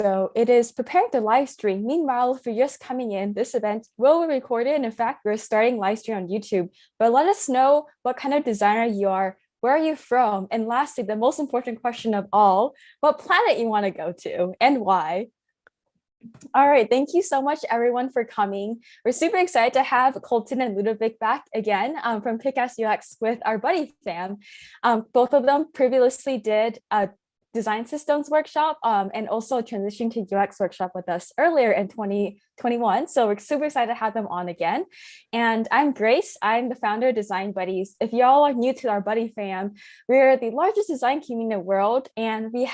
So it is preparing to live stream. Meanwhile, if you're just coming in, this event will be recorded. In fact, we're starting live stream on YouTube. But let us know what kind of designer you are. Where are you from? And lastly, the most important question of all, what planet you want to go to and why? All right, thank you so much, everyone, for coming. We're super excited to have Colton and Ludovic back again from Kickass UX with our buddy fam. Both of them previously did a design systems workshop and also a transition to UX workshop with us earlier in 2021. So we're super excited to have them on again. And I'm Grace. I'm the founder of Design Buddies. If y'all are new to our buddy fam, we're the largest design community in the world, and we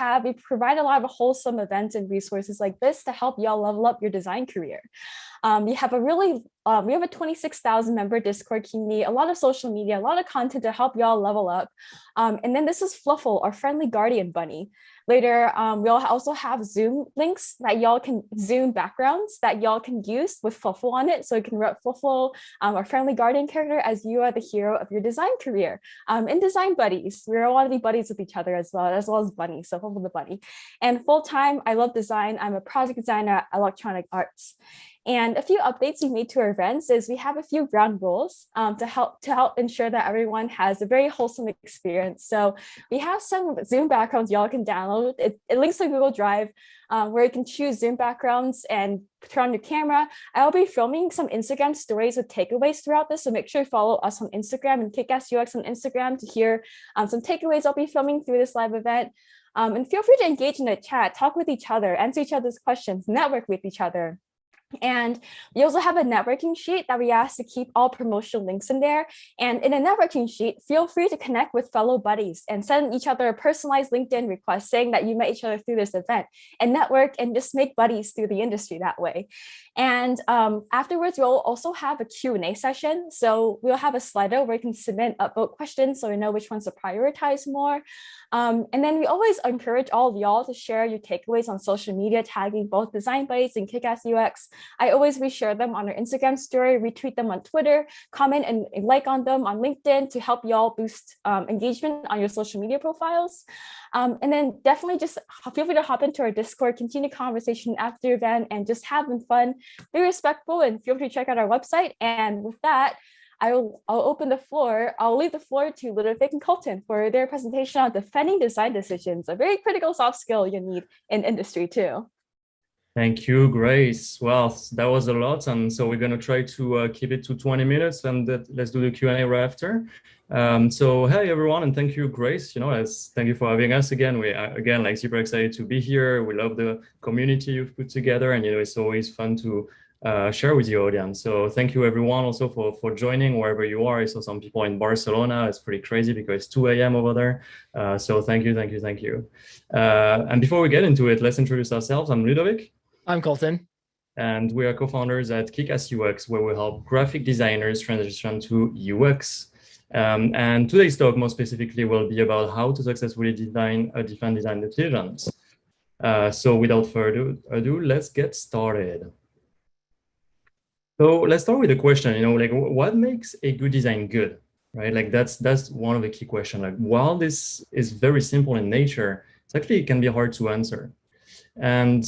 provide a lot of wholesome events and resources like this to help y'all level up your design career. We have a 26,000 member Discord community, a lot of social media, a lot of content to help y'all level up. And then this is Fluffle, our friendly guardian bunny. Later, we'll also have Zoom links that y'all can Zoom backgrounds that y'all can use with Fluffle on it. So you can rep Fluffle, our friendly guardian character, as you are the hero of your design career. In Design Buddies, we all want to be buddies with each other as well as bunnies. So Fluffle the bunny. And full time, I love design. I'm a project designer at Electronic Arts. And a few updates we made to our events is we have a few ground rules to help ensure that everyone has a very wholesome experience. So we have some Zoom backgrounds y'all can download. It links to Google Drive where you can choose Zoom backgrounds and turn on your camera. I'll be filming some Instagram stories with takeaways throughout this, so make sure you follow us on Instagram and Kickass UX on Instagram to hear some takeaways I'll be filming through this live event. And feel free to engage in the chat, talk with each other, answer each other's questions, network with each other. And we also have a networking sheet that we ask to keep all promotional links in there. And in a networking sheet, feel free to connect with fellow buddies and send each other a personalized LinkedIn request saying that you met each other through this event, and network and just make buddies through the industry that way. And afterwards, we'll also have a Q&A session. So we'll have a Slido where you can submit upvote questions so we know which ones to prioritize more. And then we always encourage all of y'all to share your takeaways on social media, tagging both Design Buddies and Kickass UX. I always reshare them on our Instagram story, retweet them on Twitter, comment and like on them on LinkedIn to help y'all boost engagement on your social media profiles. And then definitely just feel free to hop into our Discord, continue conversation after the event, and just having fun, be respectful, and feel free to check out our website. And with that, I'll open the floor. I'll leave the floor to Ludovic and Colton for their presentation on defending design decisions, a very critical soft skill you need in industry too. Thank you, Grace. Well, that was a lot. And so we're going to try to keep it to 20 minutes and let's do the Q&A right after. So hey, everyone, and thank you, Grace. Thank you for having us again. We are, again, like super excited to be here. We love the community you've put together, and it's always fun to share with the audience. So thank you, everyone, also for joining wherever you are. I saw some people in Barcelona. It's pretty crazy because it's 2 a.m. over there. So thank you. And before we get into it, let's introduce ourselves. I'm Ludovic. I'm Colton. And we are co-founders at Kickass UX, where we help graphic designers transition to UX. And today's talk, more specifically, will be about how to successfully defend design decisions. So without further ado, let's get started. So let's start with the question, what makes a good design good, right? Like that's one of the key questions. Like, while this is very simple in nature, it can be hard to answer. And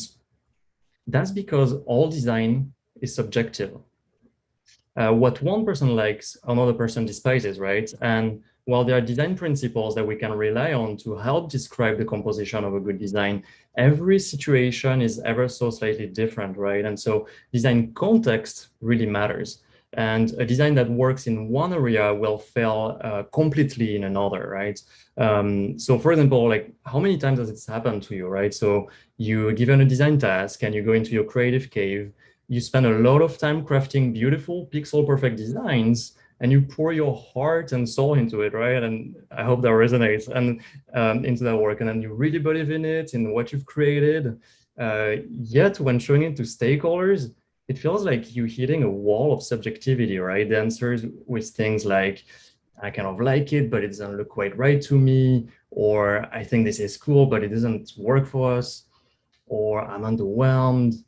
that's because all design is subjective. What one person likes, another person despises, right? And while there are design principles that we can rely on to help describe the composition of a good design, every situation is ever so slightly different, right? And so design context really matters. And a design that works in one area will fail completely in another, right? So for example, like, how many times has it happened to you, right? So you're given a design task and you go into your creative cave, you spend a lot of time crafting beautiful pixel perfect designs, and you pour your heart and soul into it, right? And I hope that resonates and into that work. And then you really believe in it, in what you've created. Yet when showing it to stakeholders, it feels like you're hitting a wall of subjectivity, right? The answers with things like, I kind of like it, but it doesn't look quite right to me, or I think this is cool, but it doesn't work for us, or I'm underwhelmed,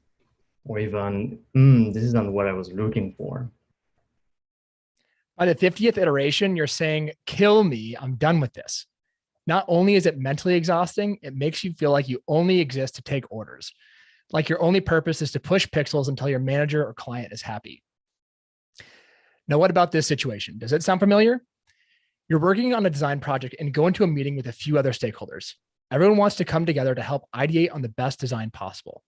or even, this isn't what I was looking for. By the 50th iteration, you're saying, kill me, I'm done with this. Not only is it mentally exhausting, it makes you feel like you only exist to take orders. like your only purpose is to push pixels until your manager or client is happy. Now, what about this situation? Does it sound familiar? You're working on a design project and go into a meeting with a few other stakeholders. Everyone wants to come together to help ideate on the best design possible.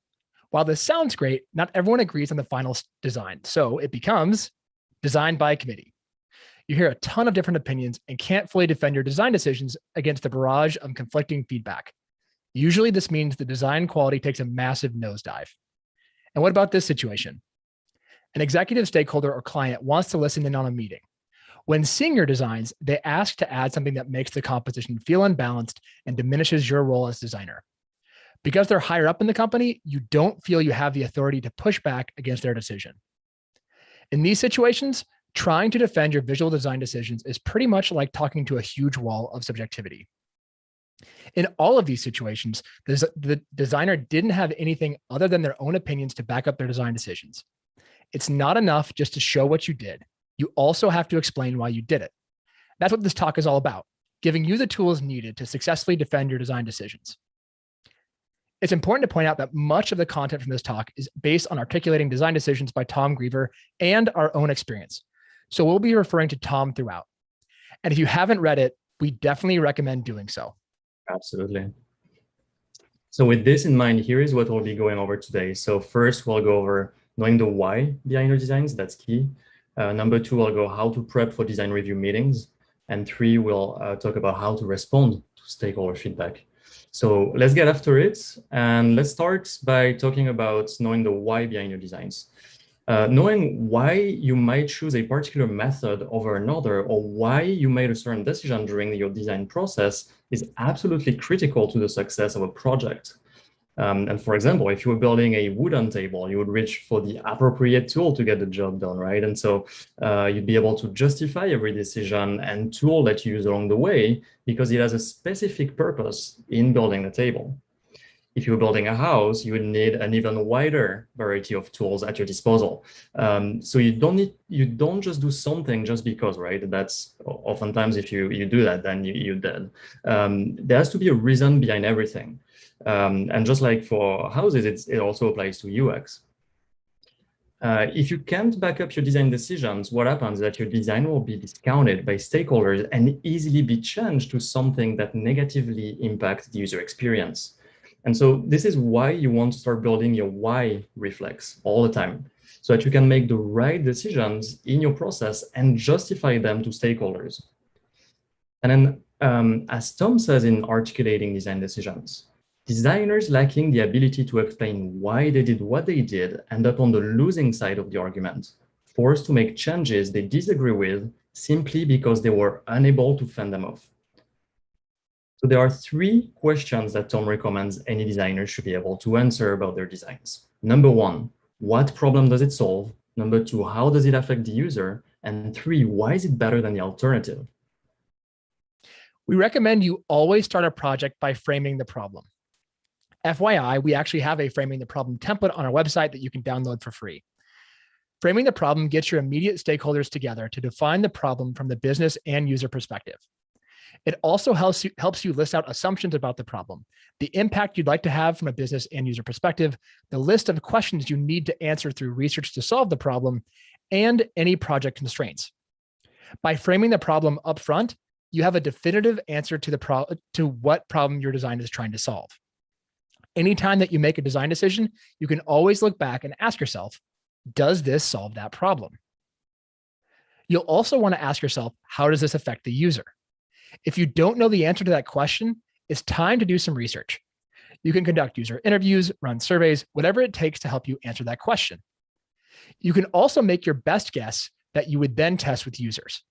While this sounds great, not everyone agrees on the final design, so it becomes design by committee. You hear a ton of different opinions and can't fully defend your design decisions against the barrage of conflicting feedback. Usually this means the design quality takes a massive nosedive. And what about this situation? An executive stakeholder or client wants to listen in on a meeting. When seeing your designs, they ask to add something that makes the composition feel unbalanced and diminishes your role as designer. Because they're higher up in the company, you don't feel you have the authority to push back against their decision. In these situations, trying to defend your visual design decisions is pretty much like talking to a huge wall of subjectivity. In all of these situations, the designer didn't have anything other than their own opinions to back up their design decisions. It's not enough just to show what you did. You also have to explain why you did it. That's what this talk is all about, giving you the tools needed to successfully defend your design decisions. It's important to point out that much of the content from this talk is based on articulating design decisions by Tom Griever and our own experience. So we'll be referring to Tom throughout. And if you haven't read it, we definitely recommend doing so. Absolutely. So with this in mind, here is what we'll be going over today. So first, we'll go over knowing the why behind your designs. That's key. Number two, we'll go how to prep for design review meetings. And three, we'll talk about how to respond to stakeholder feedback. So let's get after it. And let's start by talking about knowing the why behind your designs. Knowing why you might choose a particular method over another, or why you made a certain decision during your design process is absolutely critical to the success of a project. And for example, if you were building a wooden table, you would reach for the appropriate tool to get the job done, right? And so you'd be able to justify every decision and tool that you use along the way because it has a specific purpose in building the table. If you were building a house, you would need an even wider variety of tools at your disposal. So you don't just do something just because, right? That's oftentimes if you do that, then you're dead. There has to be a reason behind everything. And just like for houses, it also applies to UX. If you can't back up your design decisions, what happens is that your design will be discounted by stakeholders and easily be changed to something that negatively impacts the user experience. And so this is why you want to start building your why reflex all the time, so that you can make the right decisions in your process and justify them to stakeholders. And then, as Tom says in articulating design decisions, designers lacking the ability to explain why they did what they did end up on the losing side of the argument, forced to make changes they disagree with simply because they were unable to fend them off. So there are three questions that Tom recommends any designer should be able to answer about their designs. Number one, what problem does it solve? Number two, how does it affect the user? And three, why is it better than the alternative? We recommend you always start a project by framing the problem. FYI, we actually have a framing the problem template on our website that you can download for free. Framing the problem gets your immediate stakeholders together to define the problem from the business and user perspective. It also helps you list out assumptions about the problem, the impact you'd like to have from a business and user perspective, the list of questions you need to answer through research to solve the problem, and any project constraints. By framing the problem upfront, you have a definitive answer to what problem your design is trying to solve. Anytime that you make a design decision, you can always look back and ask yourself, does this solve that problem? You'll also want to ask yourself, how does this affect the user? If you don't know the answer to that question, it's time to do some research. You can conduct user interviews, run surveys, whatever it takes to help you answer that question. You can also make your best guess that you would then test with users.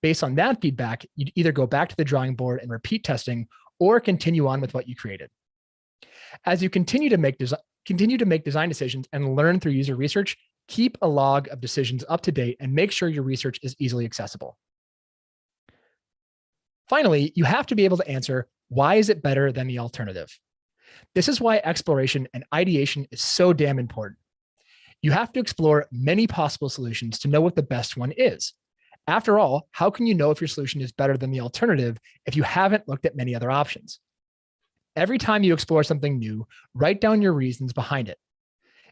Based on that feedback, you'd either go back to the drawing board and repeat testing or continue on with what you created. As you continue to make design decisions and learn through user research, keep a log of decisions up to date and make sure your research is easily accessible. Finally, you have to be able to answer, why is it better than the alternative? This is why exploration and ideation is so damn important. You have to explore many possible solutions to know what the best one is. After all, how can you know if your solution is better than the alternative if you haven't looked at many other options? Every time you explore something new, write down your reasons behind it.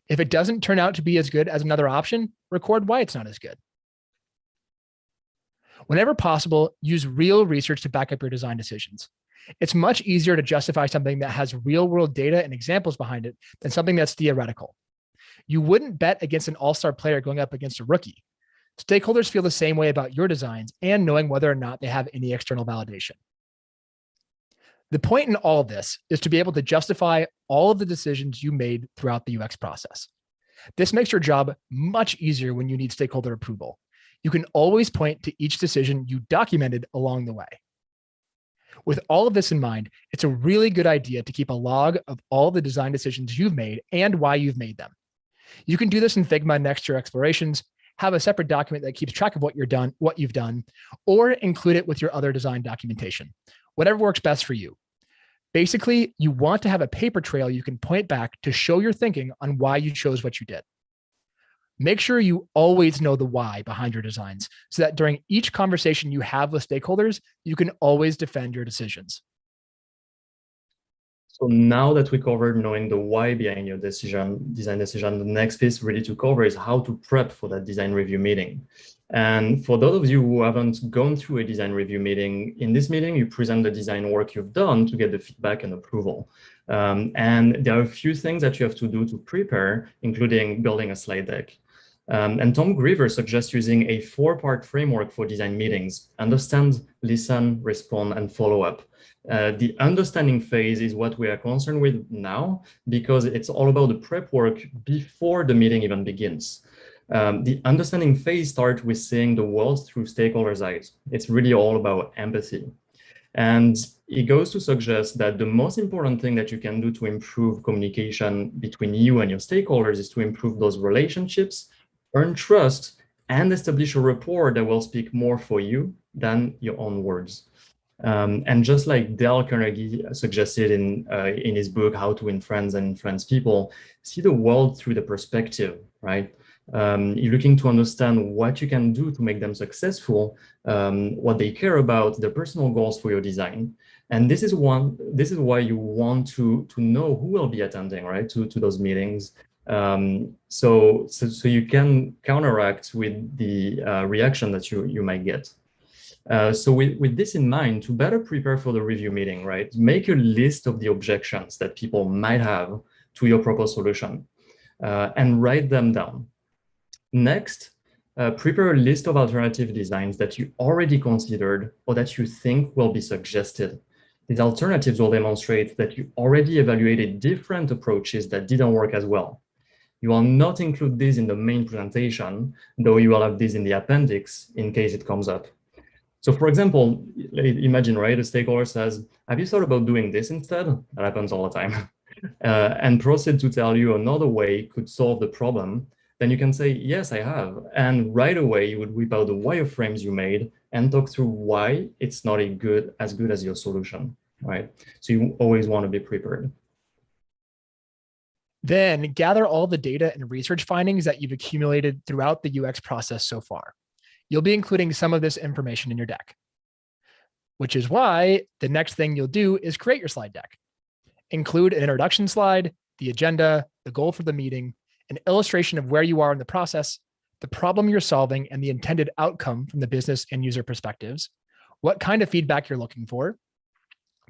If it doesn't turn out to be as good as another option, record why it's not as good. Whenever possible, use real research to back up your design decisions. It's much easier to justify something that has real-world data and examples behind it than something that's theoretical. You wouldn't bet against an all-star player going up against a rookie. Stakeholders feel the same way about your designs and knowing whether or not they have any external validation. The point in all of this is to be able to justify all of the decisions you made throughout the UX process. This makes your job much easier when you need stakeholder approval. You can always point to each decision you documented along the way. With all of this in mind, it's a really good idea to keep a log of all the design decisions you've made and why you've made them. You can do this in Figma next to your explorations, have a separate document that keeps track of what you've done, or include it with your other design documentation, whatever works best for you. Basically, you want to have a paper trail you can point back to show your thinking on why you chose what you did. Make sure you always know the why behind your designs so that during each conversation you have with stakeholders, you can always defend your decisions. So now that we covered knowing the why behind your design decision, the next piece really to cover is how to prep for that design review meeting. And for those of you who haven't gone through a design review meeting, in this meeting, you present the design work you've done to get the feedback and approval. And there are a few things that you have to do to prepare, including building a slide deck. And Tom Greaver suggests using a 4-part framework for design meetings: understand, listen, respond, and follow up. The understanding phase is what we are concerned with now, because it's all about the prep work before the meeting even begins. The understanding phase starts with seeing the world through stakeholders' eyes. It's really all about empathy. And it goes to suggest that the most important thing that you can do to improve communication between you and your stakeholders is to improve those relationships, earn trust, and establish a rapport that will speak more for you than your own words. And just like Dale Carnegie suggested in his book, How to Win Friends and Influence People, see the world through the perspective, right? You're looking to understand what you can do to make them successful, what they care about, their personal goals for your design. And this is why you want to know who will be attending, right, to those meetings. So you can counteract with the reaction that you might get. So with this in mind, to better prepare for the review meeting, right, make a list of the objections that people might have to your proposed solution and write them down. Next, prepare a list of alternative designs that you already considered or that you think will be suggested. These alternatives will demonstrate that you already evaluated different approaches that didn't work as well. You will not include these in the main presentation, though you will have these in the appendix in case it comes up. So for example, imagine, right, a stakeholder says, have you thought about doing this instead? That happens all the time. And proceed to tell you another way could solve the problem. Then you can say, yes, I have. And right away, you would whip out the wireframes you made and talk through why it's not as good as your solution, right? So you always want to be prepared. Then gather all the data and research findings that you've accumulated throughout the UX process so far. You'll be including some of this information in your deck, which is why the next thing you'll do is create your slide deck. Include an introduction slide, the agenda, the goal for the meeting, an illustration of where you are in the process, the problem you're solving, and the intended outcome from the business and user perspectives, what kind of feedback you're looking for,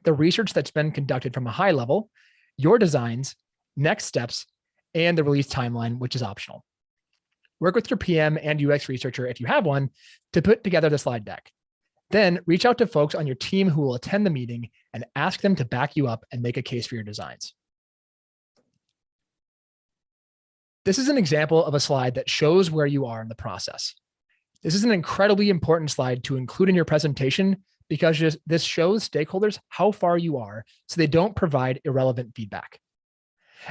the research that's been conducted from a high level, your designs, next steps, and the release timeline, which is optional. Work with your PM and UX researcher, if you have one, to put together the slide deck. Then reach out to folks on your team who will attend the meeting and ask them to back you up and make a case for your designs. This is an example of a slide that shows where you are in the process. This is an incredibly important slide to include in your presentation because this shows stakeholders how far you are so they don't provide irrelevant feedback.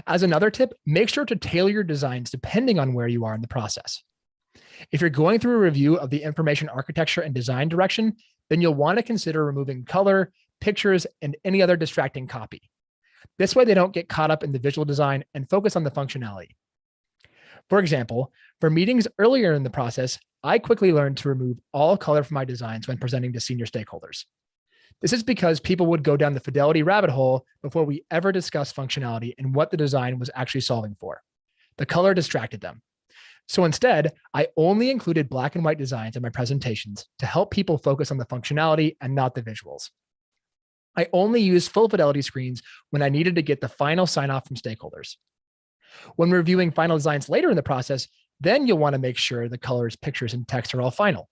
As another tip, make sure to tailor your designs depending on where you are in the process. If you're going through a review of the information architecture and design direction, then you'll want to consider removing color, pictures, and any other distracting copy. This way they don't get caught up in the visual design and focus on the functionality. For example, for meetings earlier in the process, I quickly learned to remove all color from my designs when presenting to senior stakeholders. This is because people would go down the fidelity rabbit hole before we ever discussed functionality and what the design was actually solving for. The color distracted them. So instead, I only included black and white designs in my presentations to help people focus on the functionality and not the visuals. I only used full fidelity screens when I needed to get the final sign-off from stakeholders. When reviewing final designs later in the process, then you'll want to make sure the colors, pictures, and text are all final.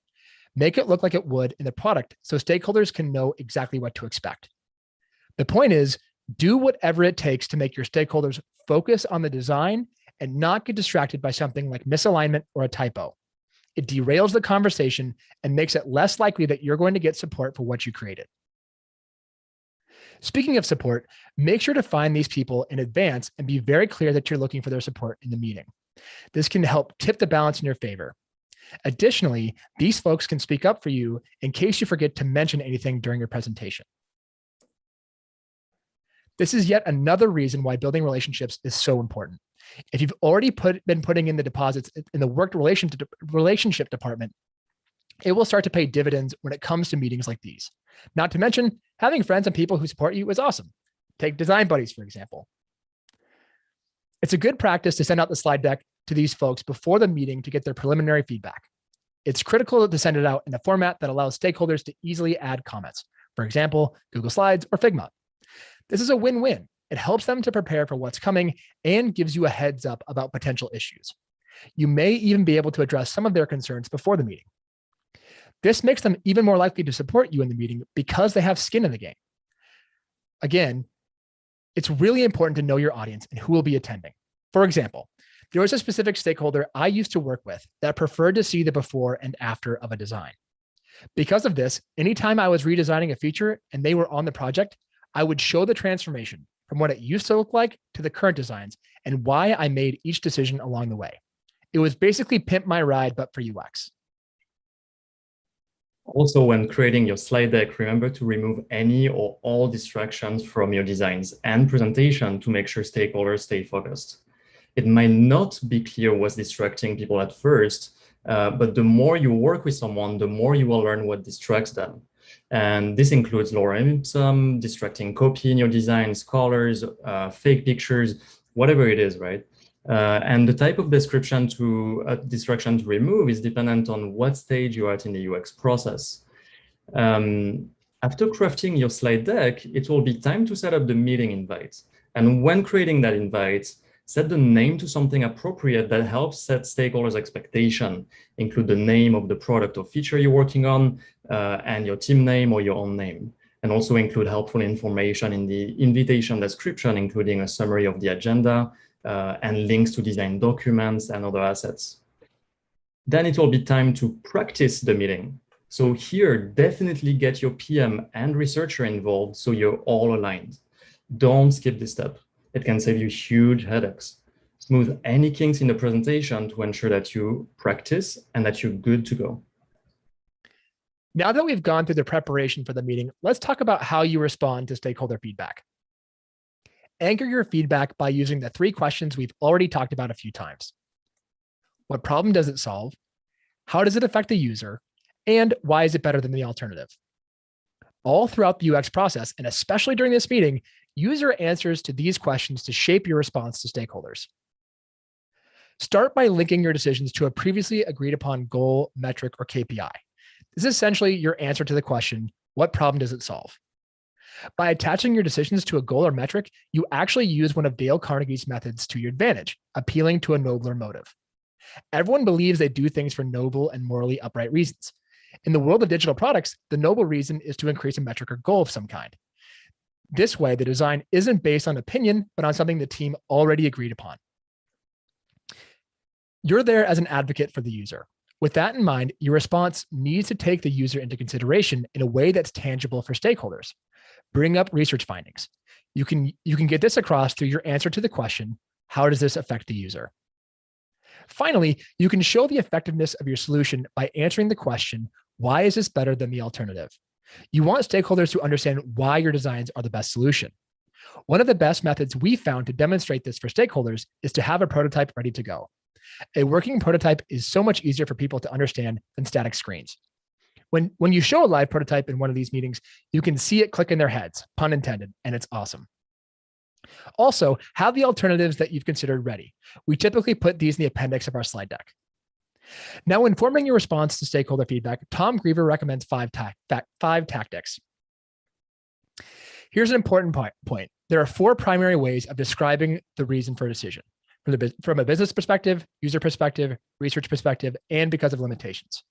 Make it look like it would in the product so stakeholders can know exactly what to expect. The point is, do whatever it takes to make your stakeholders focus on the design and not get distracted by something like misalignment or a typo. It derails the conversation and makes it less likely that you're going to get support for what you created. Speaking of support, make sure to find these people in advance and be very clear that you're looking for their support in the meeting. This can help tip the balance in your favor. Additionally, these folks can speak up for you in case you forget to mention anything during your presentation. This is yet another reason why building relationships is so important. If you've already been putting in the deposits in the work relationship department, it will start to pay dividends when it comes to meetings like these. Not to mention, having friends and people who support you is awesome. Take design buddies, for example. It's a good practice to send out the slide deck to these folks before the meeting to get their preliminary feedback. It's critical to send it out in a format that allows stakeholders to easily add comments. For example, Google Slides or Figma. This is a win-win. It helps them to prepare for what's coming and gives you a heads up about potential issues. You may even be able to address some of their concerns before the meeting. This makes them even more likely to support you in the meeting because they have skin in the game. Again, it's really important to know your audience and who will be attending. For example, there was a specific stakeholder I used to work with that preferred to see the before and after of a design. Because of this, anytime I was redesigning a feature and they were on the project, I would show the transformation from what it used to look like to the current designs and why I made each decision along the way. It was basically pimp my ride, but for UX. Also, when creating your slide deck, remember to remove any or all distractions from your designs and presentation to make sure stakeholders stay focused. It might not be clear what's distracting people at first, but the more you work with someone, the more you will learn what distracts them. And this includes lorem ipsum, distracting copy in your designs, colors, fake pictures, whatever it is, right? And the type of distraction to remove is dependent on what stage you're at in the UX process. After crafting your slide deck, it will be time to set up the meeting invite. And when creating that invite, set the name to something appropriate that helps set stakeholders' expectation. Include the name of the product or feature you're working on, and your team name or your own name. And also include helpful information in the invitation description, including a summary of the agenda, and links to design documents and other assets. Then it will be time to practice the meeting. So here, definitely get your PM and researcher involved so you're all aligned. Don't skip this step. It can save you huge headaches. Smooth any kinks in the presentation to ensure that you practice and that you're good to go. Now that we've gone through the preparation for the meeting, let's talk about how you respond to stakeholder feedback. Anchor your feedback by using the 3 questions we've already talked about a few times. What problem does it solve? How does it affect the user? And why is it better than the alternative? All throughout the UX process, and especially during this meeting, use your answers to these questions to shape your response to stakeholders. Start by linking your decisions to a previously agreed upon goal, metric, or KPI. This is essentially your answer to the question, what problem does it solve? By attaching your decisions to a goal or metric, you actually use one of Dale Carnegie's methods to your advantage, appealing to a nobler motive. Everyone believes they do things for noble and morally upright reasons. In the world of digital products, the noble reason is to increase a metric or goal of some kind. This way, the design isn't based on opinion, but on something the team already agreed upon. You're there as an advocate for the user. With that in mind, your response needs to take the user into consideration in a way that's tangible for stakeholders. Bring up research findings. You can get this across through your answer to the question, how does this affect the user? Finally, you can show the effectiveness of your solution by answering the question, why is this better than the alternative? You want stakeholders to understand why your designs are the best solution. One of the best methods we found to demonstrate this for stakeholders is to have a prototype ready to go. A working prototype is so much easier for people to understand than static screens. When you show a live prototype in one of these meetings, you can see it click in their heads, pun intended, and it's awesome. Also, have the alternatives that you've considered ready. We typically put these in the appendix of our slide deck. Now, in forming your response to stakeholder feedback, Tom Griever recommends five tactics. Here's an important point. There are 4 primary ways of describing the reason for a decision: from a business perspective, user perspective, research perspective, and because of limitations.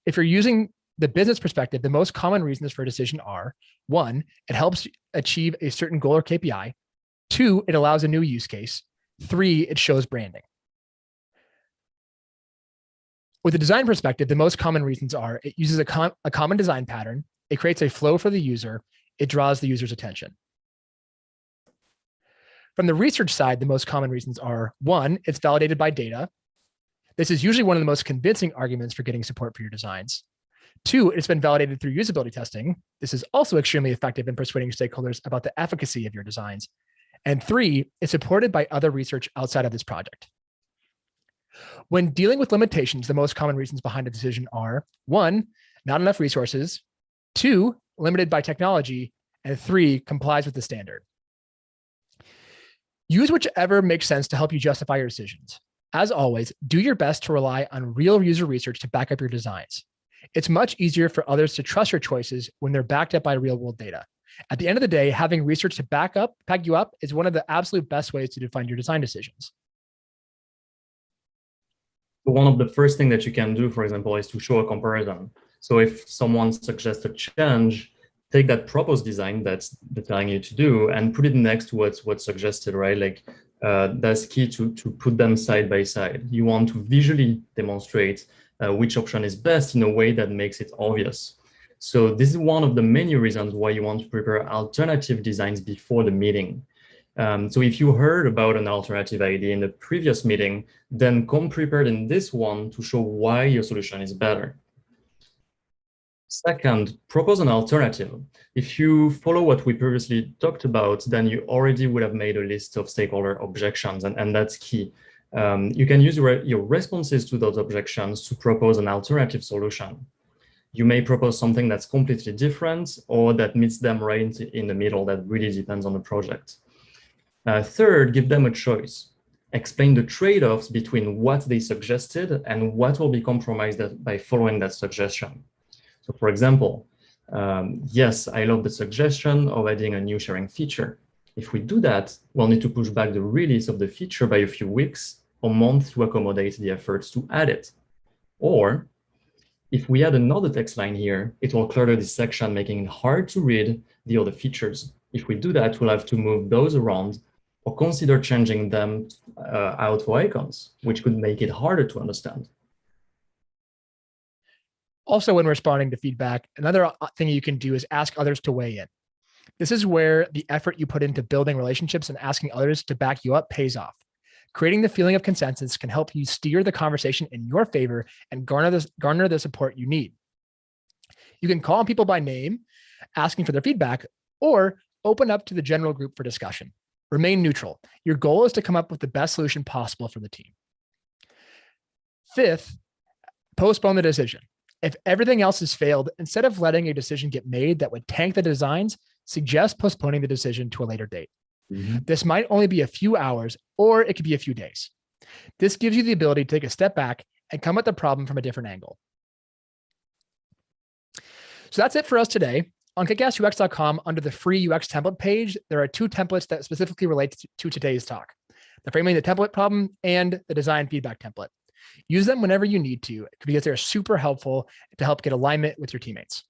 If you're using the business perspective, the most common reasons for a decision are: 1, it helps achieve a certain goal or KPI. 2, it allows a new use case. 3, it shows branding. With the design perspective, the most common reasons are: it uses a common design pattern, it creates a flow for the user, it draws the user's attention. From the research side, the most common reasons are: 1, it's validated by data. This is usually one of the most convincing arguments for getting support for your designs. 2, it's been validated through usability testing. This is also extremely effective in persuading stakeholders about the efficacy of your designs. And 3, it's supported by other research outside of this project. When dealing with limitations, the most common reasons behind a decision are: 1, not enough resources. 2, limited by technology. And 3, complies with the standard. Use whichever makes sense to help you justify your decisions. As always, do your best to rely on real user research to back up your designs. It's much easier for others to trust your choices when they're backed up by real world data. At the end of the day, having research to back you up is one of the absolute best ways to define your design decisions. One of the first things that you can do, for example, is to show a comparison. So if someone suggests a change, take that proposed design that's telling you to do and put it next to what's suggested, right? Like that's key to put them side by side. You want to visually demonstrate which option is best in a way that makes it obvious. So this is one of the many reasons why you want to prepare alternative designs before the meeting. So if you heard about an alternative idea in the previous meeting, then come prepared in this one to show why your solution is better. Second, propose an alternative. If you follow what we previously talked about, then you already would have made a list of stakeholder objections, and that's key. You can use your responses to those objections to propose an alternative solution. You may propose something that's completely different or that meets them right in the middle. That really depends on the project. Third, give them a choice. Explain the trade-offs between what they suggested and what will be compromised by following that suggestion. So for example, yes, I love the suggestion of adding a new sharing feature. If we do that, we'll need to push back the release of the feature by a few weeks or months to accommodate the efforts to add it. Or if we add another text line here, it will clutter this section, making it hard to read the other features. If we do that, we'll have to move those around or consider changing them out for icons, which could make it harder to understand. Also, when responding to feedback, another thing you can do is ask others to weigh in. This is where the effort you put into building relationships and asking others to back you up pays off. Creating the feeling of consensus can help you steer the conversation in your favor and garner the support you need. You can call on people by name, asking for their feedback, or open up to the general group for discussion. Remain neutral. Your goal is to come up with the best solution possible for the team. Fifth, postpone the decision. If everything else has failed, instead of letting a decision get made that would tank the designs, suggest postponing the decision to a later date. Mm-hmm. This might only be a few hours, or it could be a few days. This gives you the ability to take a step back and come at the problem from a different angle. So that's it for us today. On kickassux.com, under the free UX template page, there are 2 templates that specifically relate to today's talk: the framing the template problem and the design feedback template. Use them whenever you need to, because they're super helpful to help get alignment with your teammates.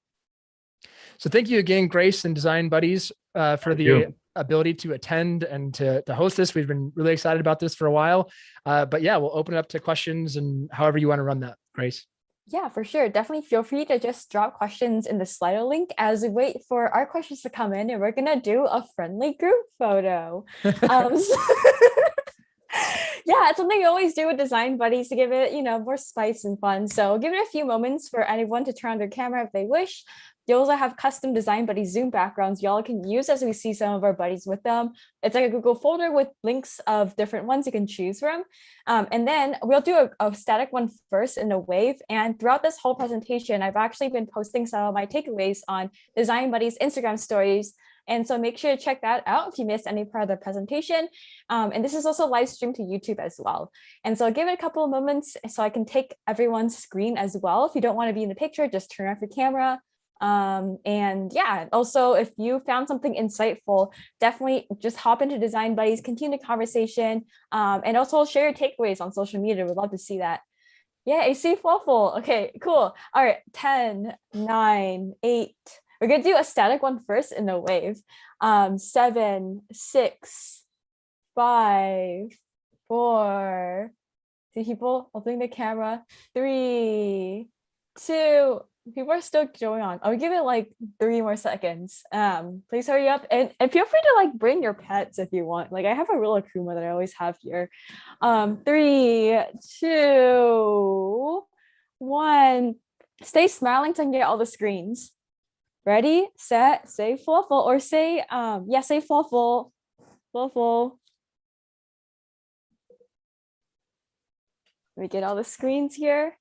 So thank you again, Grace and Design Buddies, for the ability to attend and to host this. We've been really excited about this for a while. But yeah, we'll open it up to questions and however you want to run that, Grace. Yeah, for sure. Definitely feel free to just drop questions in the Slido link as we wait for our questions to come in, and we're going to do a friendly group photo. Yeah, it's something we always do with Design Buddies to give it, more spice and fun. So give it a few moments for anyone to turn on their camera if they wish. You also have custom design buddy Zoom backgrounds y'all can use as we see some of our buddies with them. It's like a Google folder with links of different ones you can choose from. And then we'll do a static one first in a wave. And throughout this whole presentation, I've actually been posting some of my takeaways on Design Buddy's Instagram stories. And so make sure to check that out if you missed any part of the presentation. And this is also live streamed to YouTube as well. And so I'll give it a couple of moments so I can take everyone's screen as well. If you don't want to be in the picture, just turn off your camera. And yeah, also if you found something insightful, definitely just hop into Design Buddies, continue the conversation, and also share your takeaways on social media. We'd love to see that. Yeah, AC Fluffle. Okay, cool. All right, 10, 9, 8. We're gonna do a static one first in a wave. 7, 6, 5, 4. See people opening the camera. 3, 2. People are still going on. I'll give it like 3 more seconds. Please hurry up and feel free to like bring your pets if you want. Like I have a real Akuma that I always have here. 3, 2, 1. Stay smiling to get all the screens. Ready, set, say Fluffle, or say say Fluffle. Fluffle. Let me get all the screens here.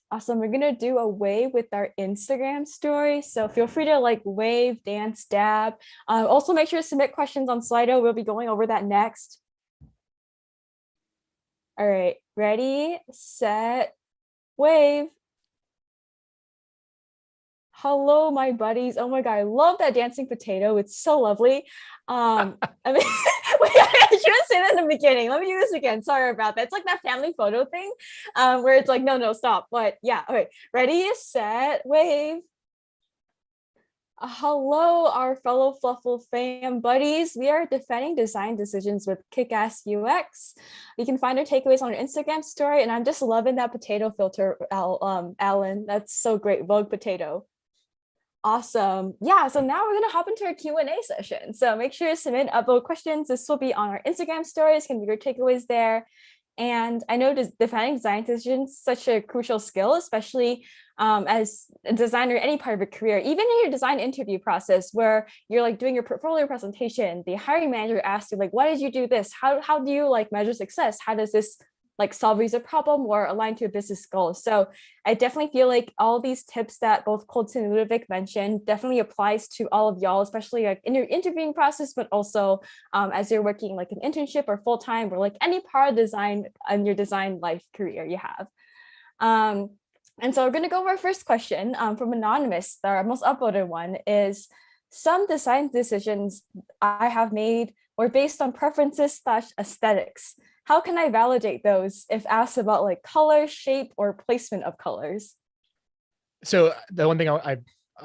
Awesome. We're gonna do a wave with our Instagram story. So feel free to like wave, dance, dab. Also make sure to submit questions on Slido. We'll be going over that next. All right, ready, set, wave. Hello, my buddies. Oh my God, I love that dancing potato. It's so lovely. I mean, wait, I shouldn't say that in the beginning. Let me do this again. Sorry about that. It's like that family photo thing where it's like, no, stop. But yeah, okay, ready, set, wave. Hello, our fellow Fluffle fam buddies. We are defending design decisions with Kickass UX. You can find our takeaways on our Instagram story, and I'm just loving that potato filter, Alan. That's so great, Vogue potato. Awesome. Yeah, so now we're gonna hop into our Q&A session. So make sure to submit, upload questions. This will be on our Instagram stories, can be your takeaways there. And I know defining design decisions is such a crucial skill, especially as a designer, any part of your career, even in your design interview process, where you're like doing your portfolio presentation, the hiring manager asks you like, why did you do this? How do you like measure success? How does this like solve a problem or align to a business goal? So I definitely feel like all these tips that both Colton and Ludovic mentioned definitely applies to all of y'all, especially like in your interviewing process, but also as you're working like an internship or full-time or like any part of design in your design life career you have. And so we're going to go over our first question from Anonymous. Our most upvoted one is, some design decisions I have made were based on preferences / aesthetics. How can I validate those if asked about like color, shape, or placement of colors? So the one thing I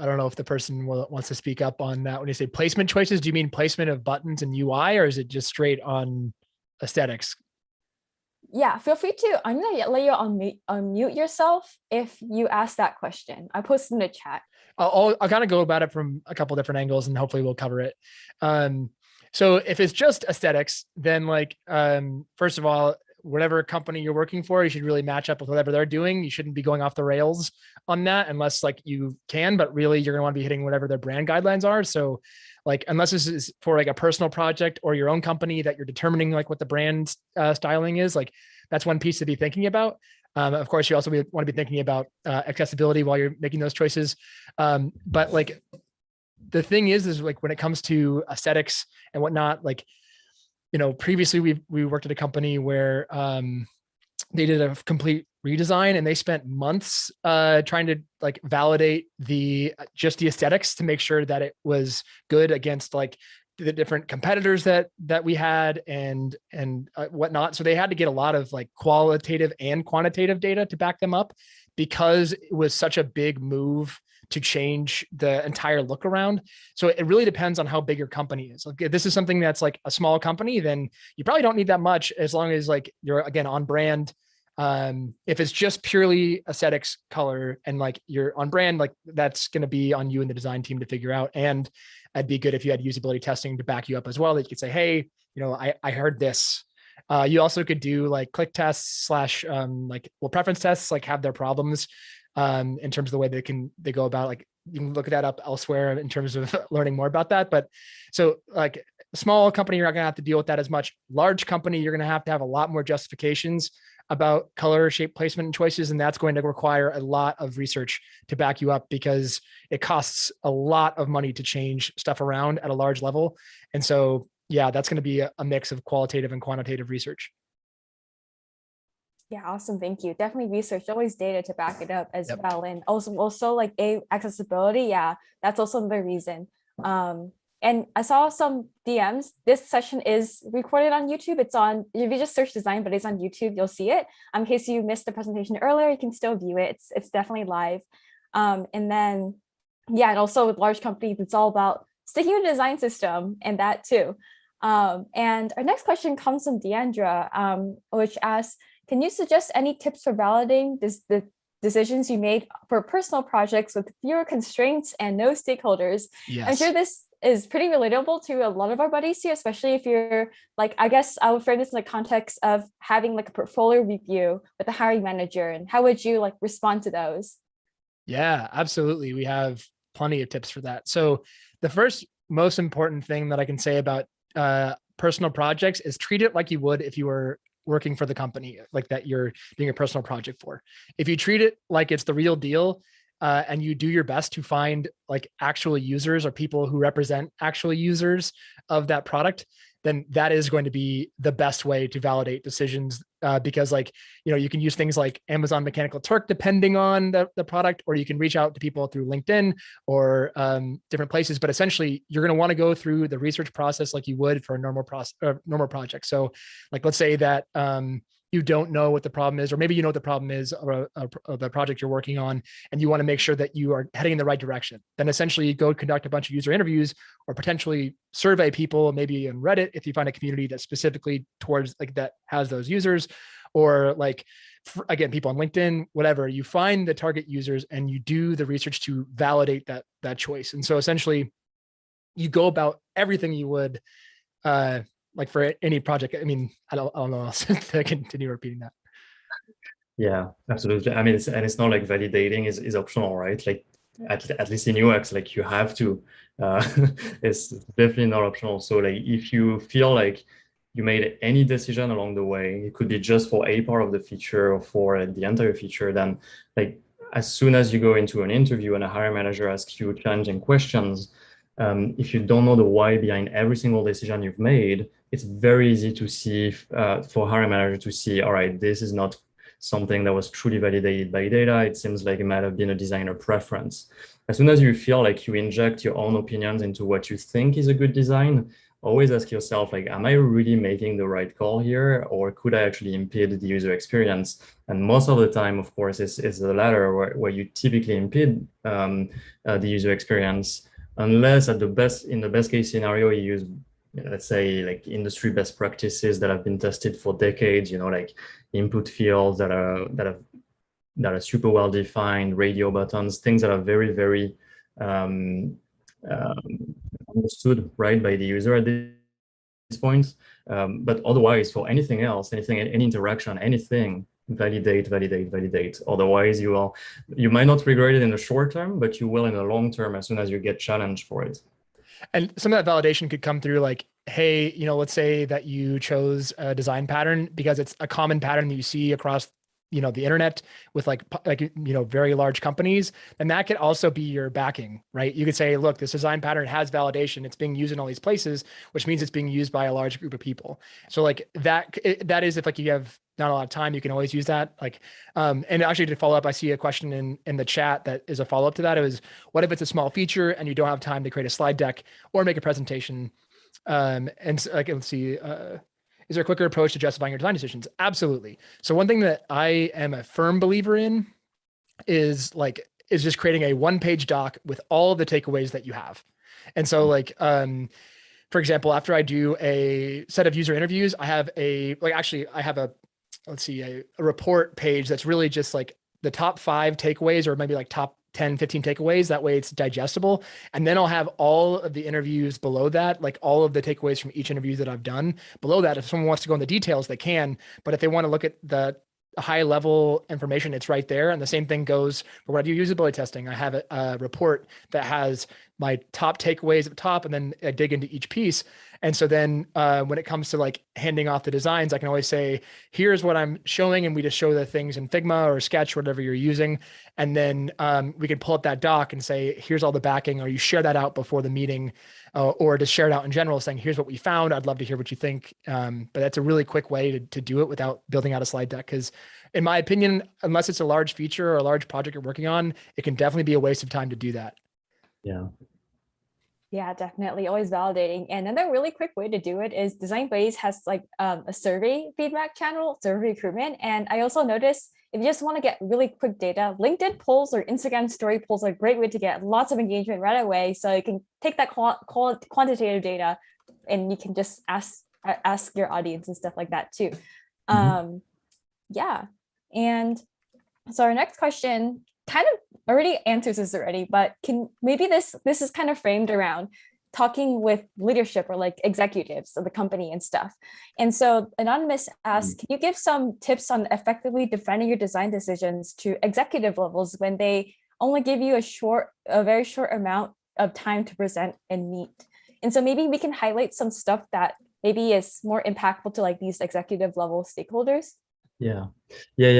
don't know if the person wants to speak up on that. When you say placement choices, do you mean placement of buttons and UI, or is it just straight on aesthetics? Yeah, feel free to, I'm gonna let you unmute yourself if you ask that question. I posted in the chat. I'll kind of go about it from a couple different angles and hopefully we'll cover it. So if it's just aesthetics, then like, first of all, whatever company you're working for, you should really match up with whatever they're doing. You shouldn't be going off the rails on that unless like you can, but really you're gonna want to be hitting whatever their brand guidelines are. So like, unless this is for like a personal project or your own company that you're determining like what the brand styling is, like that's one piece to be thinking about. Of course, you also want to be thinking about accessibility while you're making those choices. But like, the thing is like when it comes to aesthetics and whatnot, like, you know, previously we worked at a company where they did a complete redesign and they spent months trying to like validate just the aesthetics to make sure that it was good against like the different competitors that we had and whatnot. So they had to get a lot of like qualitative and quantitative data to back them up because it was such a big move to change the entire look around. So it really depends on how big your company is. Like if this is something that's like a small company, then you probably don't need that much as long as like you're again on brand. If it's just purely aesthetics, color, and like you're on brand, like that's going to be on you and the design team to figure out. And it'd be good if you had usability testing to back you up as well. That you could say, hey, you know, I heard this. You also could do like click tests slash preference tests, like have their problems in terms of the way they go about, like you can look that up elsewhere in terms of learning more about that. But so like small company, you're not going to have to deal with that as much. Large company, you're going to have a lot more justifications about color, shape, placement, and choices. And that's going to require a lot of research to back you up, because it costs a lot of money to change stuff around at a large level. And so, yeah, that's going to be a mix of qualitative and quantitative research. Yeah, awesome. Thank you. Definitely research, always data to back it up as Yep. well. And also like accessibility. Yeah, that's also another reason. And I saw some DMs. This session is recorded on YouTube. It's on, if you just search design, but it's on YouTube, you'll see it. In case you missed the presentation earlier, you can still view it. It's definitely live. And then, yeah, and also with large companies, it's all about sticking with the design system and that too. And our next question comes from Deandra, which asks, can you suggest any tips for validating the decisions you made for personal projects with fewer constraints and no stakeholders? Yes. I'm sure this is pretty relatable to a lot of our buddies here, especially if you're like, I guess I would frame this in the context of having like a portfolio review with the hiring manager. And how would you like respond to those? Yeah, absolutely. We have plenty of tips for that. So the first most important thing that I can say about personal projects is treat it like you would if you were working for the company, like that you're doing a personal project for. If you treat it like it's the real deal, and you do your best to find like actual users or people who represent actual users of that product, then that is going to be the best way to validate decisions. Because like, you can use things like Amazon Mechanical Turk, depending on the product, or you can reach out to people through LinkedIn or different places. But essentially, you're going to want to go through the research process like you would for a normal project. So like, let's say that you don't know what the problem is, or maybe you know what the problem is of the project you're working on, and you want to make sure that you are heading in the right direction. Then essentially go conduct a bunch of user interviews, or potentially survey people, maybe on Reddit, if you find a community that's specifically towards like that has those users, or like, again, people on LinkedIn, whatever. You find the target users and you do the research to validate that choice. And so essentially you go about everything you would, like for any project. I mean, I don't know else to continue repeating that. Yeah, absolutely. I mean, it's not like validating is optional, right? Like at least in UX, like you have to, it's definitely not optional. So like if you feel like you made any decision along the way, it could be just for a part of the feature or for the entire feature, then like as soon as you go into an interview and a hiring manager asks you challenging questions, if you don't know the why behind every single decision you've made, it's very easy to see for hiring manager to see, all right, this is not something that was truly validated by data. It seems like it might have been a designer preference. As soon as you feel like you inject your own opinions into what you think is a good design, always ask yourself, like, am I really making the right call here? Or could I actually impede the user experience? And most of the time, of course, is the latter, where you typically impede the user experience, unless in the best case scenario, you use, let's say, like industry best practices that have been tested for decades, like input fields that are super well defined, radio buttons, things that are very, very understood, right, by the user at this point. But otherwise, for anything else, any interaction, anything, validate. Otherwise, you might not regret it in the short term, but you will in the long term as soon as you get challenged for it. And some of that validation could come through like, hey, let's say that you chose a design pattern because it's a common pattern that you see across, the internet with like, very large companies. And that could also be your backing, right? You could say, look, this design pattern has validation. It's being used in all these places, which means it's being used by a large group of people. So like that is, if like you have not a lot of time, you can always use that. Like, and actually to follow up, I see a question in the chat that is a follow-up to that. It was, what if it's a small feature and you don't have time to create a slide deck or make a presentation? And so, like, let's see, is there a quicker approach to justifying your design decisions? Absolutely. So one thing that I am a firm believer in is just creating a one-page doc with all of the takeaways that you have. And so like, for example, after I do a set of user interviews, I have a report page that's really just like the top 5 takeaways, or maybe like top 10, 15 takeaways. That way it's digestible. And then I'll have all of the interviews below that, like all of the takeaways from each interview that I've done below that. If someone wants to go into details, they can, but if they want to look at the high level information, it's right there. And the same thing goes for when I do usability testing. I have a report that has my top takeaways at the top, and then I dig into each piece. And so then when it comes to like handing off the designs, I can always say, here's what I'm showing. And we just show the things in Figma or Sketch, whatever you're using. And then we can pull up that doc and say, here's all the backing, or you share that out before the meeting, or just share it out in general saying, here's what we found. I'd love to hear what you think. But that's a really quick way to do it without building out a slide deck. Because in my opinion, unless it's a large feature or a large project you're working on, it can definitely be a waste of time to do that. Yeah. Yeah, definitely. Always validating. And another really quick way to do it is Design Base has like a survey feedback channel, survey recruitment. And I also noticed if you just want to get really quick data, LinkedIn polls or Instagram story polls are a great way to get lots of engagement right away. So you can take that quantitative data and you can just ask your audience and stuff like that too. Yeah. And so our next question kind of already answers this already, but can maybe this is kind of framed around talking with leadership or like executives of the company and stuff. And so Anonymous asks, can you give some tips on effectively defending your design decisions to executive levels when they only give you a very short amount of time to present and meet? And so maybe we can highlight some stuff that maybe is more impactful to like these executive level stakeholders. Yeah.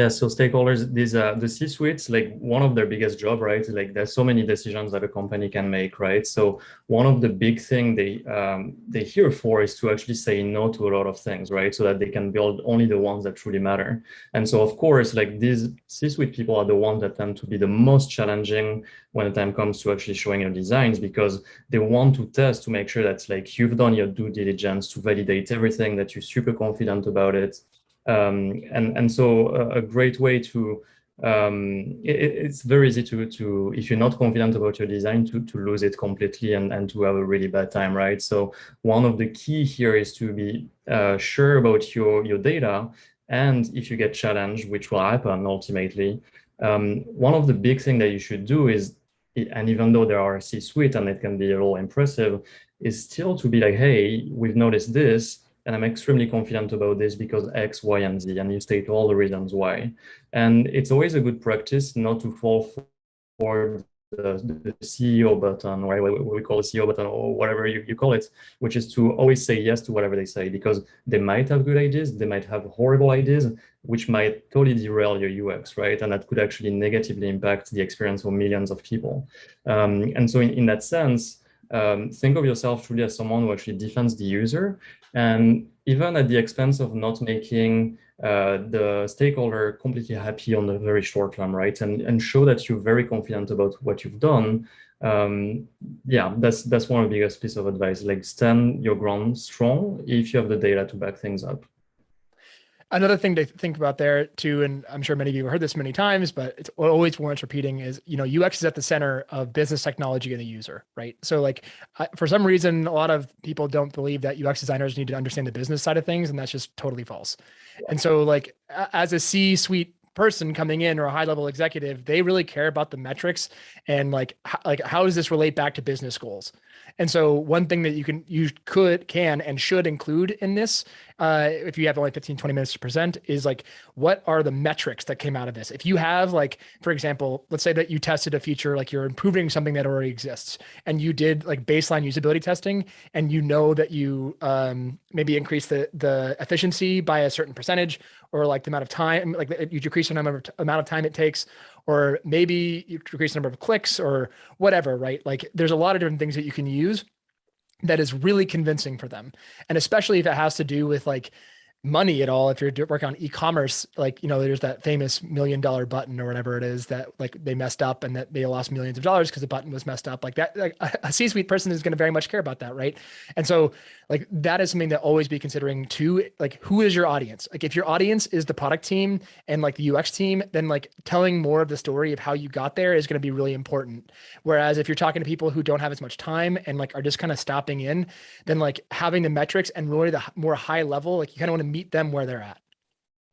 So stakeholders, these the C-suites, like one of their biggest job, right? Like there's so many decisions that a company can make, right? So one of the big thing they here for is to actually say no to a lot of things, right? So that they can build only the ones that truly matter. And so of course, like these C-suite people are the ones that tend to be the most challenging when the time comes to actually showing your designs, because they want to test to make sure that like you've done your due diligence to validate everything, that you're super confident about it. And so a great way to it's very easy to if you're not confident about your design to lose it completely and to have a really bad time, right? So one of the key here is to be sure about your data, and if you get challenged, which will happen ultimately, one of the big things that you should do is, and even though there are C-suite and it can be a little impressive, is still to be like, hey, we've noticed this, and I'm extremely confident about this because X, Y, and Z, and you state all the reasons why. And it's always a good practice not to fall for the CEO button, right? What we call a CEO button, or whatever you call it, which is to always say yes to whatever they say, because they might have good ideas, they might have horrible ideas, which might totally derail your UX, right? And that could actually negatively impact the experience for millions of people. And so in that sense, think of yourself truly as someone who actually defends the user, and even at the expense of not making the stakeholder completely happy on the very short term, right? And show that you're very confident about what you've done. Yeah, that's one of the biggest piece of advice. Like stand your ground strong if you have the data to back things up. Another thing to think about there too, and I'm sure many of you have heard this many times, but it's always warrants repeating, is, UX is at the center of business technology and the user, right? So like for some reason, a lot of people don't believe that UX designers need to understand the business side of things, and that's just totally false. And so like as a C-suite person coming in, or a high-level executive, they really care about the metrics and like how does this relate back to business goals? And so one thing that you can and should include in this, if you have only 15, 20 minutes to present, is like, what are the metrics that came out of this? If you have, like, for example, let's say that you tested a feature, like you're improving something that already exists, and you did like baseline usability testing, and that you maybe increase the efficiency by a certain percentage, or like the amount of time, like you decrease the amount of time it takes, or maybe you decrease the number of clicks or whatever, right? Like there's a lot of different things that you can use that is really convincing for them. And especially if it has to do with like money at all, if you're working on e-commerce, like, there's that famous $1 million button or whatever it is that like they messed up and that they lost millions of dollars because the button was messed up, like that. Like a C-suite person is going to very much care about that, right? And so like that is something that always be considering too. Like, who is your audience? Like if your audience is the product team and like the UX team, then like telling more of the story of how you got there is going to be really important. Whereas if you're talking to people who don't have as much time and like are just kind of stopping in, then like having the metrics and really the more high level, like you kind of want to meet them where they're at.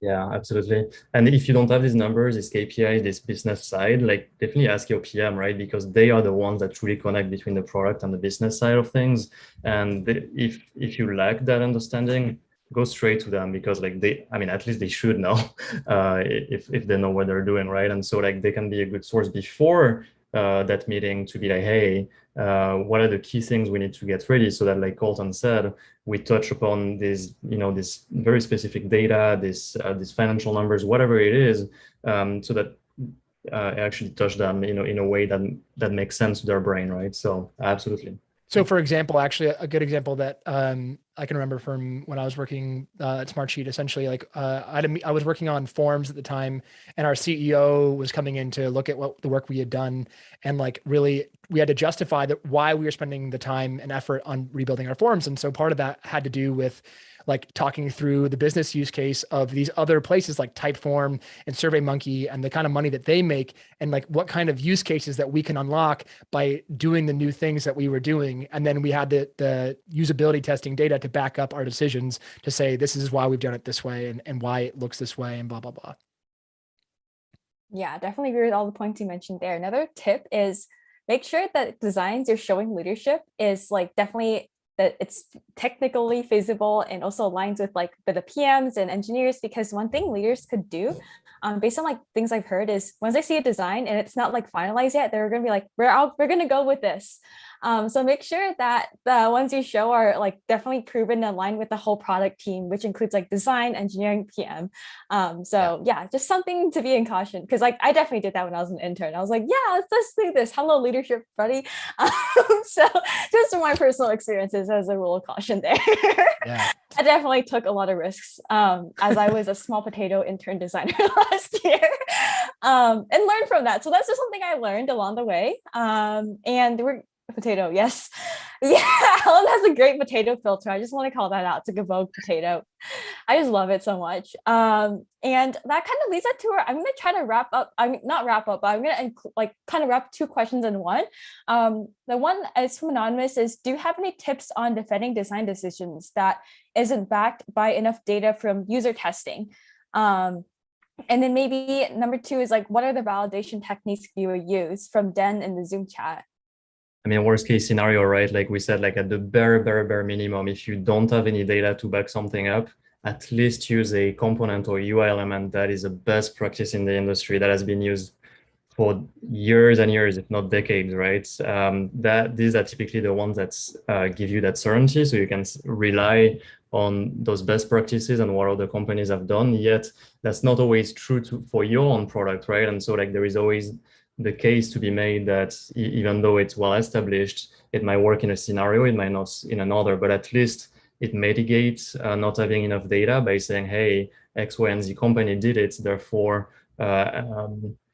Yeah, absolutely. And if you don't have these numbers, this KPI, this business side, like definitely ask your PM, right? Because they are the ones that truly connect between the product and the business side of things. And if you lack that understanding, go straight to them because like I mean, at least they should know if they know what they're doing, right? And so like they can be a good source before that meeting to be like, hey, what are the key things we need to get ready so that like Colton said, we touch upon this, this very specific data, this financial numbers, whatever it is, so that actually touch them, in a way that makes sense to their brain, right? So absolutely. So for example, actually a good example that I can remember from when I was working at Smartsheet, essentially like I was working on forms at the time and our CEO was coming in to look at what the work we had done. And like really we had to justify that why we were spending the time and effort on rebuilding our forms. And so part of that had to do with like talking through the business use case of these other places like Typeform and SurveyMonkey and the kind of money that they make and like what kind of use cases that we can unlock by doing the new things that we were doing. And then we had the usability testing data to back up our decisions to say, this is why we've done it this way and why it looks this way and blah, blah, blah. Yeah, definitely agree with all the points you mentioned there. Another tip is make sure that designs you're showing leadership is like definitely that it's technically feasible and also aligns with like the PMs and engineers, because one thing leaders could do based on like things I've heard is once they see a design and it's not like finalized yet, they're going to be like, we're going to go with this. So make sure that the ones you show are like definitely proven and aligned with the whole product team, which includes like design, engineering, PM. So yeah, just something to be in caution, because like I definitely did that when I was an intern. I was like, yeah, let's do this. Hello, leadership, buddy. So just from my personal experiences, as a rule of caution there. Yeah. I definitely took a lot of risks as I was a small potato intern designer last year, and learned from that. So that's just something I learned along the way. And we're potato, yes. Yeah, Alan has a great potato filter. I just want to call that out. It's like a Vogue potato. I just love it so much. And that kind of leads up to where I'm going to try to wrap up. I mean, not wrap up, but I'm going to like kind of wrap two questions in one. The one is from Anonymous is, do you have any tips on defending design decisions that isn't backed by enough data from user testing? And then maybe number two is like, what are the validation techniques you use from Den in the Zoom chat? I mean, worst case scenario, right? Like we said, like at the bare minimum, if you don't have any data to back something up, at least use a component or UI element that is a best practice in the industry that has been used for years and years, if not decades, right? That these are typically the ones that give you that certainty, so you can rely on those best practices and what other companies have done. Yet that's not always true for your own product, right? And so like there is always the case to be made that even though it's well established, it might work in a scenario, it might not in another, but at least it mitigates not having enough data by saying, hey, X, Y, and Z company did it, therefore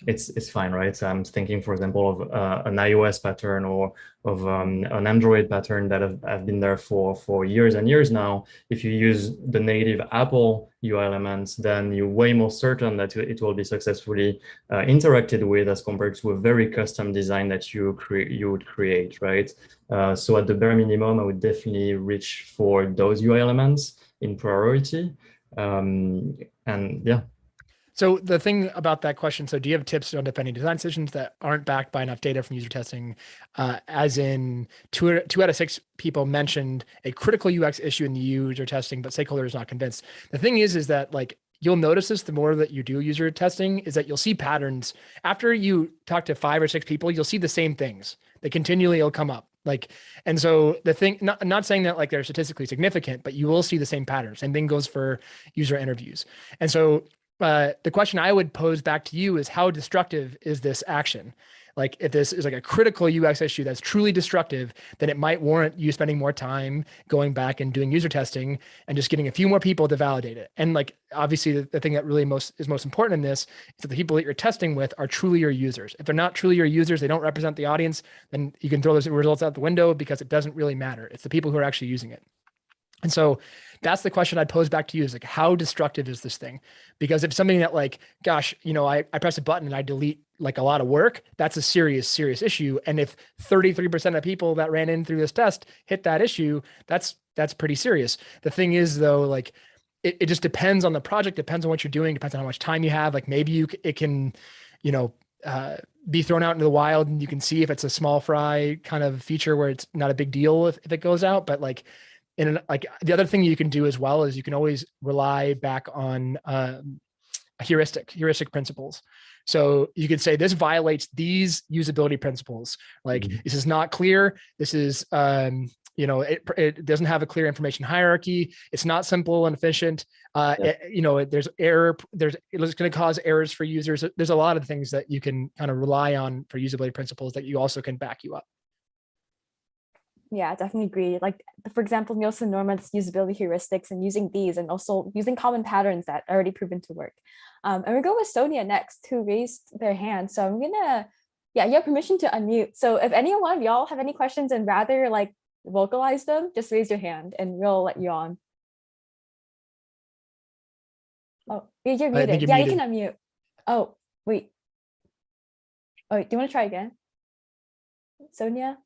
it's fine, right? So I'm thinking, for example, of an iOS pattern or of an Android pattern that have been there for years and years now. If you use the native Apple UI elements, then you're way more certain that it will be successfully interacted with as compared to a very custom design that you would create, right? So at the bare minimum, I would definitely reach for those UI elements in priority. And yeah. So the thing about that question, so do you have tips on defending design decisions that aren't backed by enough data from user testing? As in two out of 6 people mentioned a critical UX issue in the user testing, but Stakeholder is not convinced. The thing is that like, you'll notice this the more that you do user testing, is that you'll see patterns. After you talk to 5 or 6 people, you'll see the same things. They continually will come up. Like, and so the thing, not saying that like they're statistically significant, but you will see the same patterns. Same thing goes for user interviews. And so the question I would pose back to you is, how destructive is this action? Like if this is like a critical UX issue that's truly destructive, then it might warrant you spending more time going back and doing user testing and just getting a few more people to validate it. And like, obviously the thing that really is most important in this is that the people that you're testing with are truly your users. If they're not truly your users, they don't represent the audience, then you can throw those results out the window because it doesn't really matter. It's the people who are actually using it. And so that's the question I'd pose back to you, is like, how destructive is this thing? Because if something that like, gosh, I press a button and I delete like a lot of work, that's a serious issue. And if 33% of people that ran in through this test hit that issue, that's pretty serious. The thing is though, like it just depends on the project, depends on what you're doing, depends on how much time you have. Like maybe it can, be thrown out into the wild and you can see if it's a small fry kind of feature where it's not a big deal if it goes out. But like the other thing you can do as well is you can always rely back on heuristic principles. So you could say this violates these usability principles. Like this is not clear. This is, it doesn't have a clear information hierarchy. It's not simple and efficient. There's error. It's going to cause errors for users. There's a lot of things that you can kind of rely on for usability principles that you also can back you up. Yeah, I definitely agree. Like, for example, Nielsen Norman's usability heuristics and using these and also using common patterns that are already proven to work. And we go with Sonia next, who raised their hand. So I'm gonna, you have permission to unmute. So if any one of y'all have any questions and rather like vocalize them, just raise your hand and we'll let you on. Oh, you're muted. Yeah, muted. You can unmute. Oh, wait. Oh, do you want to try again? Sonia?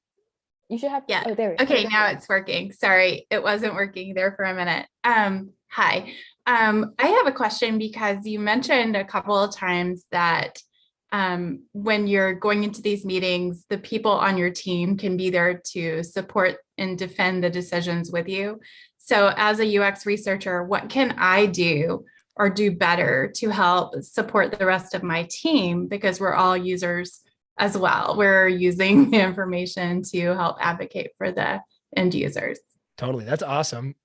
You should have. Yeah. Oh, there we go. Okay, now it's working. Sorry, it wasn't working there for a minute. Hi. I have a question because you mentioned a couple of times that when you're going into these meetings, the people on your team can be there to support and defend the decisions with you. So as a UX researcher, what can I do or do better to help support the rest of my team? Because we're all users as well. We're using the information to help advocate for the end users. Totally. That's awesome.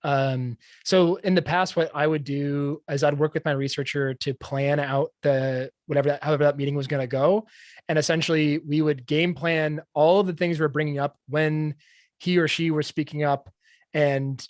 So in the past, what I would do is I'd work with my researcher to plan out however that meeting was going to go. And essentially we would game plan all of the things we're bringing up when he or she were speaking up. And,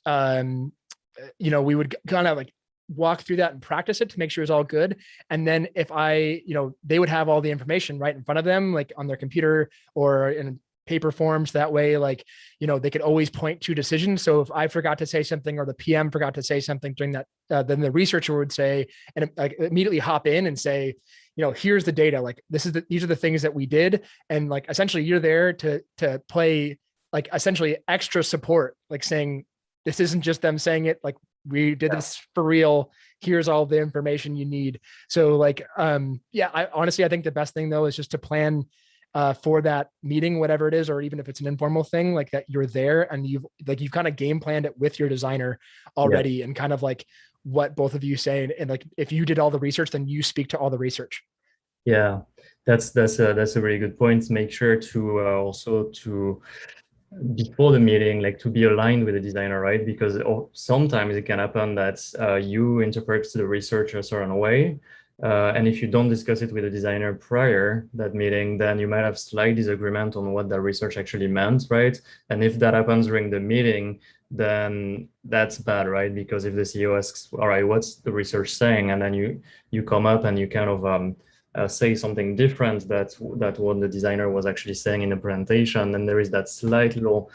we would kind of like walk through that and practice it to make sure it's all good. And then if they would have all the information right in front of them, like on their computer or in paper forms. That way, they could always point to decisions. So if I forgot to say something or the PM forgot to say something during that, then the researcher would say, and immediately hop in and say, here's the data. Like these are the things that we did. And like, essentially you're there to play like essentially extra support, like saying, this isn't just them saying it, like we did this for real. Here's all the information you need. So I think the best thing though, is just to plan for that meeting, whatever it is, or even if it's an informal thing, like that you're there and you've kind of game planned it with your designer already, and kind of like what both of you say. And like, if you did all the research, then you speak to all the research. Yeah, that's a really good point. Make sure to also before the meeting, like to be aligned with the designer, right? Because sometimes it can happen that you interpret the research a certain way. And if you don't discuss it with the designer prior that meeting, then you might have slight disagreement on what the research actually meant, right? And if that happens during the meeting, then that's bad, right? Because if the CEO asks, all right, what's the research saying? And then you come up and you kind of say something different that what the designer was actually saying in the presentation, and there is that slight little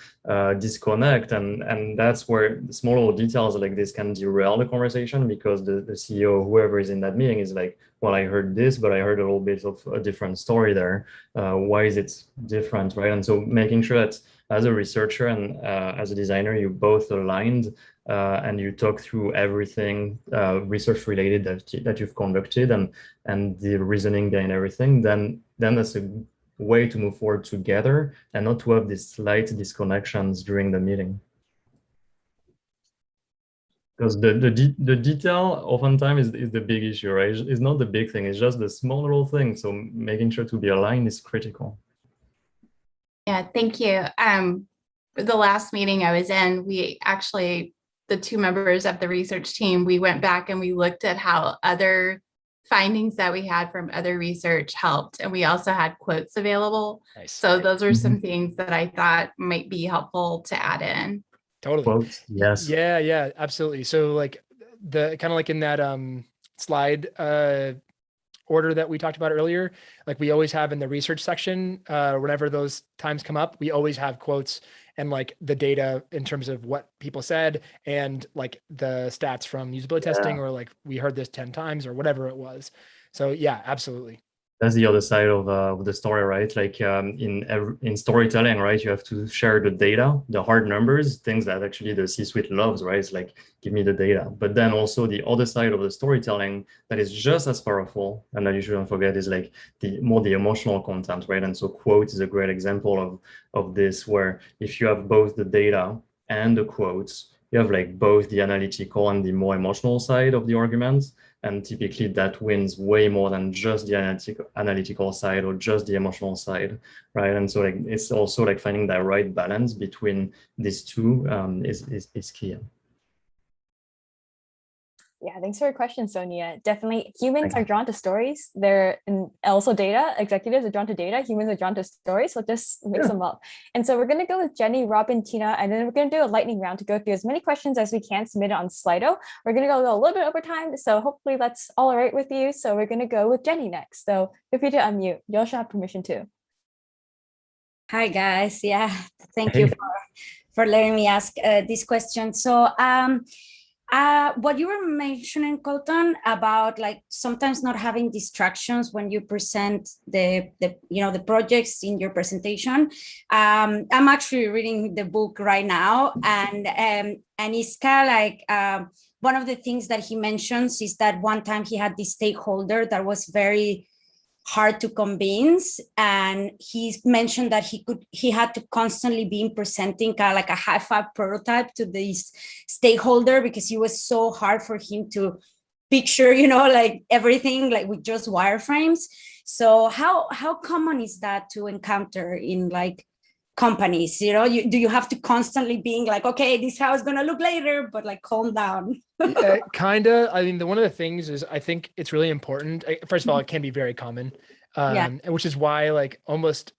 disconnect, and that's where the small little details like this can derail the conversation, because the CEO, whoever is in that meeting, is like, well, I heard this, but I heard a little bit of a different story there. Why is it different, right? And so making sure that as a researcher and as a designer, you both aligned and you talk through everything research related that you've conducted and the reasoning behind everything, then that's a way to move forward together and not to have these slight disconnections during the meeting. Because the detail oftentimes is the big issue, right? It's not the big thing, it's just the small little thing. So making sure to be aligned is critical. Yeah, thank you. The last meeting I was in, the two members of the research team, we went back and we looked at how other findings that we had from other research helped. And we also had quotes available. Nice. So those are some things that I thought might be helpful to add in. Totally. Quotes, yes. Yeah, absolutely. So like the kind of like in that slide order that we talked about earlier, like we always have in the research section, whenever those times come up, we always have quotes and like the data in terms of what people said and like the stats from usability testing, or like we heard this 10 times or whatever it was. So yeah, absolutely. That's the other side of the story, right? Like in storytelling, right? You have to share the data, the hard numbers, things that actually the C-suite loves, right? It's like, give me the data. But then also the other side of the storytelling that is just as powerful and that you shouldn't forget is like the emotional content, right? And so quote is a great example of this, where if you have both the data and the quotes, you have like both the analytical and the more emotional side of the argument. And typically that wins way more than just the analytical side or just the emotional side, right? And so like it's also like finding that right balance between these two is key. Yeah, thanks for your question, Sonia. Definitely, humans are drawn to stories. They're and also data. Executives are drawn to data. Humans are drawn to stories. So just mix them up. And so we're going to go with Jenny, Robin, Tina, and then we're going to do a lightning round to go through as many questions as we can submitted on Slido. We're going to go a little bit over time, so hopefully that's all right with you. So we're going to go with Jenny next. So feel free to unmute. You also have permission too. Hi guys. Yeah, thank you for letting me ask this question. So what you were mentioning, Colton, about like sometimes not having distractions when you present the projects in your presentation. I'm actually reading the book right now, and it's kind of like one of the things that he mentions is that one time he had this stakeholder that was very hard to convince, and he mentioned that he had to constantly be presenting kind of like a high-five prototype to this stakeholder because it was so hard for him to picture, like everything like with just wireframes. So how common is that to encounter in like companies? Do you have to constantly being like, okay, this is how it's gonna look later, but like calm down? Kinda. I mean, one of the things is I think it's really important. First of all, it can be very common, and which is why like almost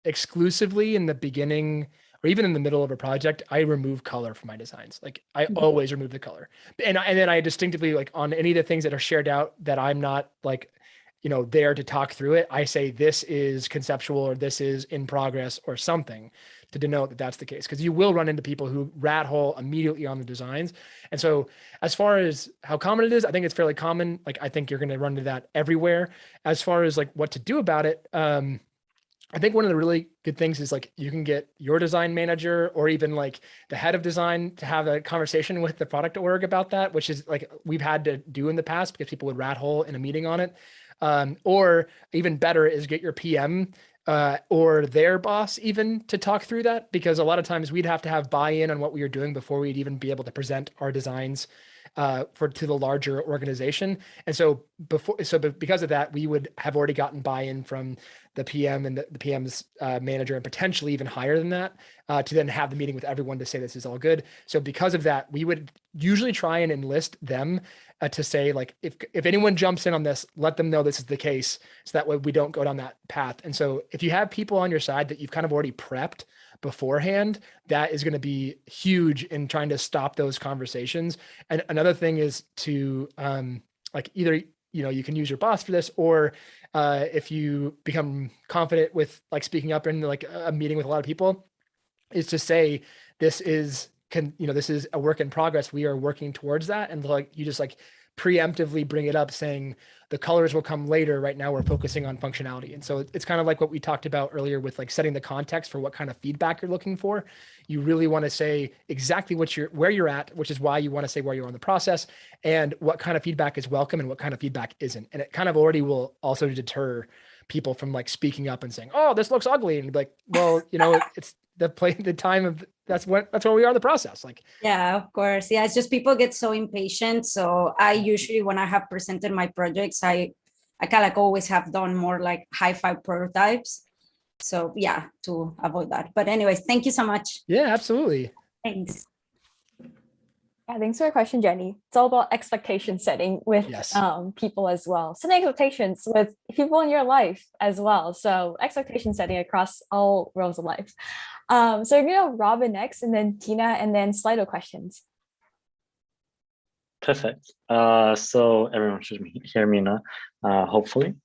exclusively in the beginning or even in the middle of a project, I remove color from my designs. Like I always remove the color, and then I distinctively like on any of the things that are shared out that I'm not like there to talk through it, I say this is conceptual or this is in progress or something to denote that that's the case. Because you will run into people who rat hole immediately on the designs. And so as far as how common it is, I think it's fairly common. Like I think you're going to run into that everywhere. As far as like what to do about it, I think one of the really good things is like you can get your design manager or even like the head of design to have a conversation with the product org about that, which is like we've had to do in the past because people would rat hole in a meeting on it. Or even better is get your PM or their boss even to talk through that, because a lot of times we'd have to have buy-in on what we were doing before we'd even be able to present our designs to the larger organization. And so because of that, we would have already gotten buy-in from the PM and the PM's manager, and potentially even higher than that, to then have the meeting with everyone to say this is all good. So because of that, we would usually try and enlist them to say like, if anyone jumps in on this, let them know this is the case, so that way we don't go down that path. And so if you have people on your side that you've kind of already prepped beforehand, that is going to be huge in trying to stop those conversations. And another thing is to like either you can use your boss for this, or if you become confident with like speaking up in like a meeting with a lot of people, is to say this is a work in progress. We are working towards that. And like, you just like preemptively bring it up saying the colors will come later. Right now we're focusing on functionality. And so it's kind of like what we talked about earlier with like setting the context for what kind of feedback you're looking for. You really want to say exactly where you're at, which is why you want to say where you are in the process and what kind of feedback is welcome and what kind of feedback isn't. And it kind of already will also deter people from like speaking up and saying, oh, this looks ugly. And like, well, it's the time of that's where we are in the process. Like, yeah, of course. Yeah, it's just people get so impatient. So I usually, when I have presented my projects, I kind of like always have done more like high-five prototypes. So yeah, to avoid that. But anyways, thank you so much. Yeah, absolutely. Thanks. Yeah, thanks for your question, Jenny. It's all about expectation setting with people as well. Setting expectations with people in your life as well. So expectation setting across all realms of life. So we're going to Robin next, and then Tina, and then Slido questions. Perfect. So everyone should hear me now, hopefully.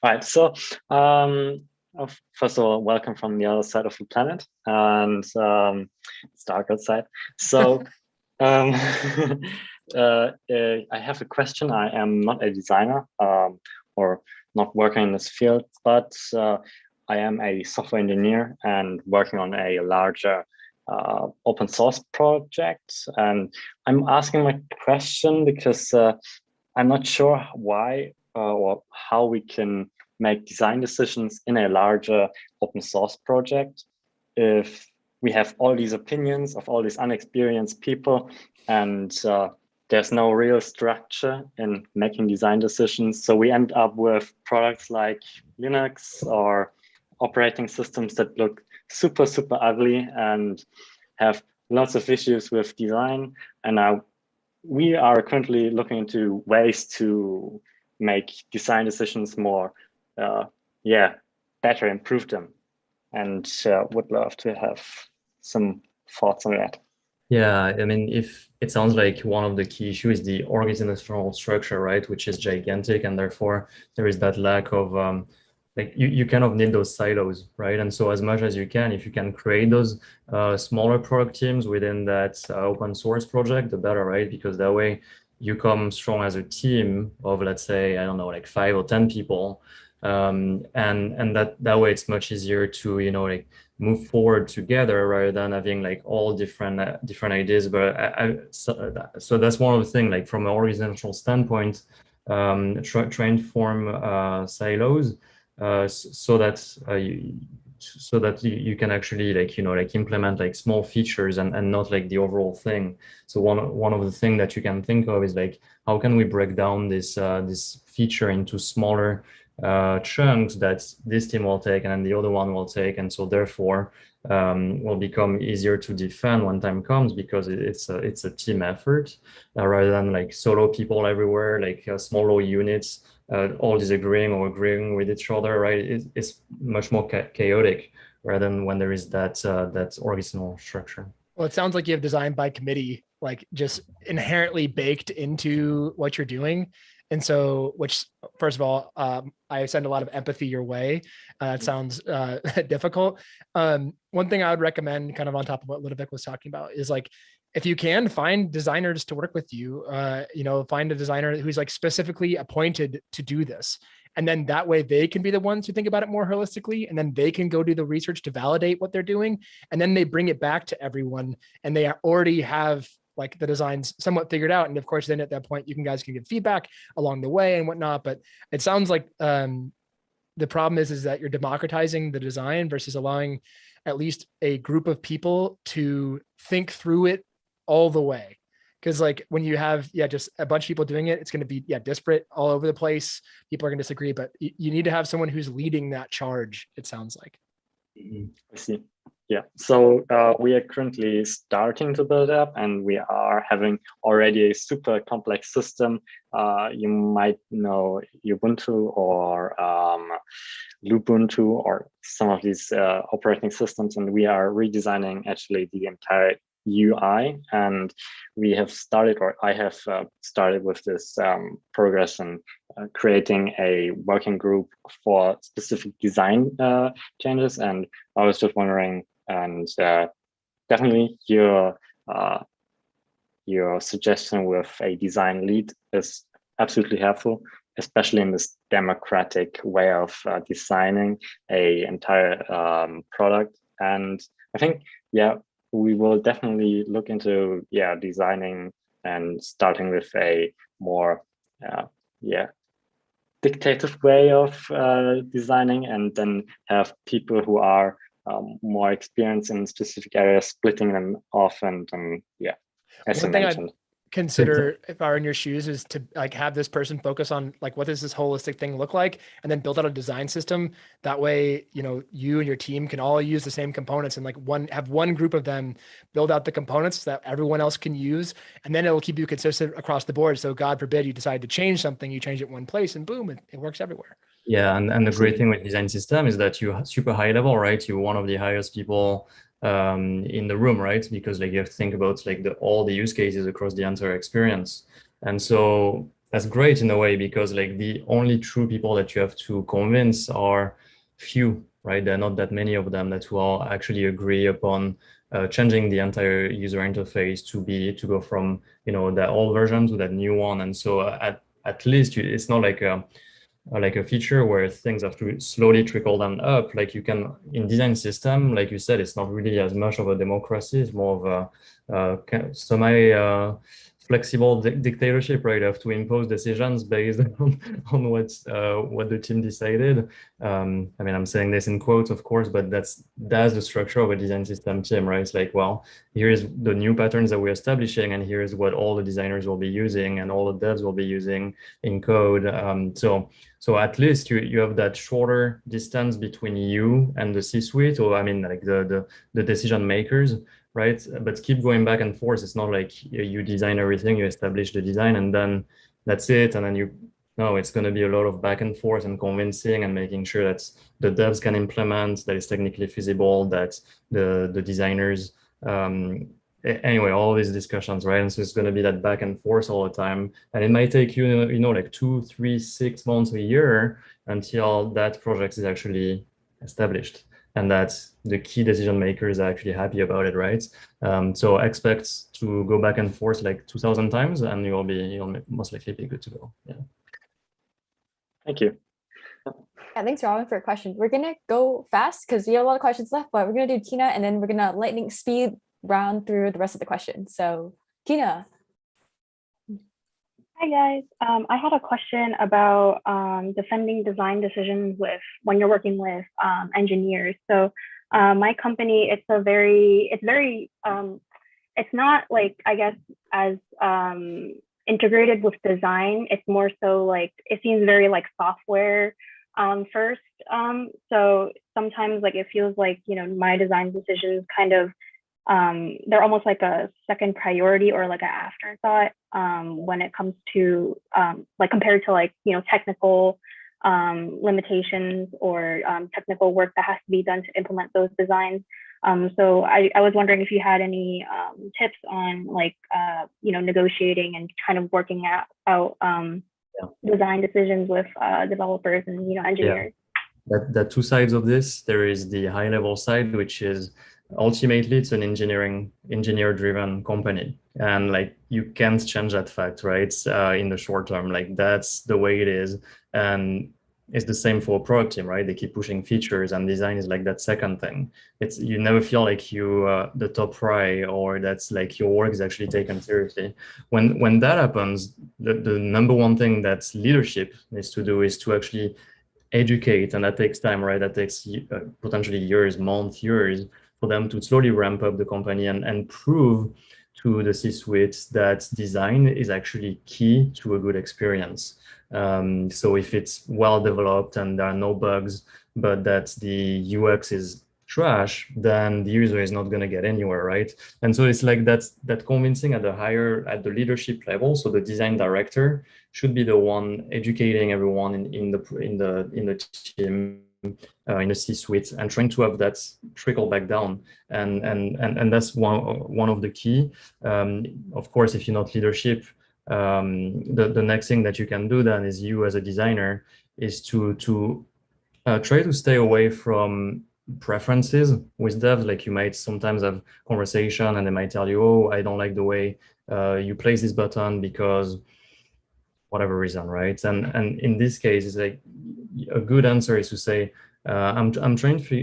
All right. So first of all, welcome from the other side of the planet, and it's dark outside. So I have a question. I am not a designer, or not working in this field, but I am a software engineer and working on a larger open source project. And I'm asking my question because I'm not sure why or how we can make design decisions in a larger open source project if we have all these opinions of all these unexperienced people, and there's no real structure in making design decisions. So we end up with products like Linux or operating systems that look super, super ugly and have lots of issues with design. And we are currently looking into ways to make design decisions more, better, improve them. And would love to have some thoughts on that. Yeah, I mean, if it sounds like one of the key issues is the organizational structure, right, which is gigantic, and therefore there is that lack of like you kind of need those silos, right? And so as much as you can, if you can create those smaller product teams within that open source project, the better, right? Because that way you come strong as a team of, let's say, I don't know, like 5 or 10 people. And that way it's much easier to, like move forward together rather than having like all different ideas. But so that's one of the things, like from an organizational standpoint, trying to form silos so that you can actually like implement like small features and not like the overall thing. So one of the things that you can think of is like, how can we break down this feature into smaller chunks that this team will take and then the other one will take, and so therefore will become easier to defend when time comes, because it's a team effort rather than like solo people everywhere, like smaller units all disagreeing or agreeing with each other, right? It's much more chaotic rather than when there is that organizational structure. Well, it sounds like you have design by committee, like just inherently baked into what you're doing. And so, which, first of all, I send a lot of empathy your way. It sounds difficult. One thing I would recommend, kind of on top of what Ludovic was talking about, is like, if you can, find designers to work with you, find a designer who's like specifically appointed to do this. And then that way they can be the ones who think about it more holistically. And then they can go do the research to validate what they're doing. And then they bring it back to everyone, and they already have like the designs somewhat figured out. And of course, then at that point, you guys can give feedback along the way and whatnot. But it sounds like the problem is that you're democratizing the design versus allowing at least a group of people to think through it all the way. Because like when you have, just a bunch of people doing it, it's going to be, disparate all over the place. People are going to disagree, but you need to have someone who's leading that charge, it sounds like. I see. Yeah, so we are currently starting to build up, and we are having already a super complex system. You might know Ubuntu or Lubuntu or some of these operating systems, and we are redesigning actually the entire UI. And we have started, or I have started with this progress and creating a working group for specific design changes. And I was just wondering, and definitely your suggestion with a design lead is absolutely helpful, especially in this democratic way of designing a entire product. And I think, we will definitely look into designing and starting with a more dictative way of designing, and then have people who are more experienced in specific areas, splitting them off. And as One I thing mentioned, consider, if I were in your shoes, is to like have this person focus on like, what does this holistic thing look like, and then build out a design system. That way, you and your team can all use the same components, and like have one group of them build out the components that everyone else can use, and then it'll keep you consistent across the board. So God forbid you decide to change something, you change it in one place, and boom, it works everywhere. Yeah, and the great thing with design system is that you super high level, right? You're one of the highest people in the room, right? Because like you have to think about like all the use cases across the entire experience. And so that's great in a way, because like the only true people that you have to convince are few, right? There are not that many of them that will actually agree upon changing the entire user interface to go from, the old version to that new one. And so at least it's not like like a feature where things have to slowly trickle down up. Like you can, in design system, like you said, it's not really as much of a democracy. It's more of a semi flexible dictatorship, right? You have to impose decisions based on what the team decided. I mean, I'm saying this in quotes, of course, but that's the structure of a design system team, right? It's like, well, here's the new patterns that we're establishing, and here's what all the designers will be using, and all the devs will be using in code. So at least you have that shorter distance between you and the C-suite, or I mean, like the decision makers, right? But keep going back and forth. It's not like you design everything, you establish the design, and then that's it. And then no, it's going to be a lot of back and forth and convincing and making sure that the devs can implement, that it's technically feasible, that the designers, anyway, all these discussions, right? And so it's going to be that back and forth all the time. And it might take you, like 2, 3, 6 months, a year until that project is actually established. And that the key decision makers are actually happy about it, right? So expect to go back and forth like 2,000 times, and you'll most likely be good to go. Yeah. Thank you. Yeah, thanks, Robin, for your question. We're gonna go fast because we have a lot of questions left, but we're gonna do Tina, and then we're gonna lightning speed round through the rest of the questions. So, Tina. Hi guys, I had a question about defending design decisions when you're working with engineers. So my company, it's not like, I guess, as integrated with design. It's more so like, it seems very like software first. So sometimes like it feels like, my design decisions kind of, they're almost like a second priority or like an afterthought when it comes to like compared to like, technical limitations or technical work that has to be done to implement those designs. So I was wondering if you had any tips on like, negotiating and kind of working out design decisions with developers and, engineers. Yeah. That two sides of this. There is the high level side, which is ultimately it's an engineer driven company, and like you can't change that fact, right? In the short term, like that's the way it is. And it's the same for a product team, right? They keep pushing features, and design is like that second thing. You never feel like you the top priority, or that's like your work is actually taken seriously. When that happens, the number one thing that leadership needs to do is to actually educate, and that takes time, right? That takes potentially years, months, years for them to slowly ramp up the company and prove to the C-suite that design is actually key to a good experience. So if it's well developed and there are no bugs, but that the UX is trash, then the user is not going to get anywhere, right? And so it's like that convincing at the leadership level. So the design director should be the one educating everyone in the team, in the C-suite, and trying to have that trickle back down, and that's one of the key. Of course, if you're not leadership, the next thing that you can do then is, you as a designer, is to try to stay away from preferences with devs. Like you might sometimes have conversation and they might tell you, oh, I don't like the way you place this button because whatever reason, right? And in this case, it's like a good answer is to say, I'm trying to,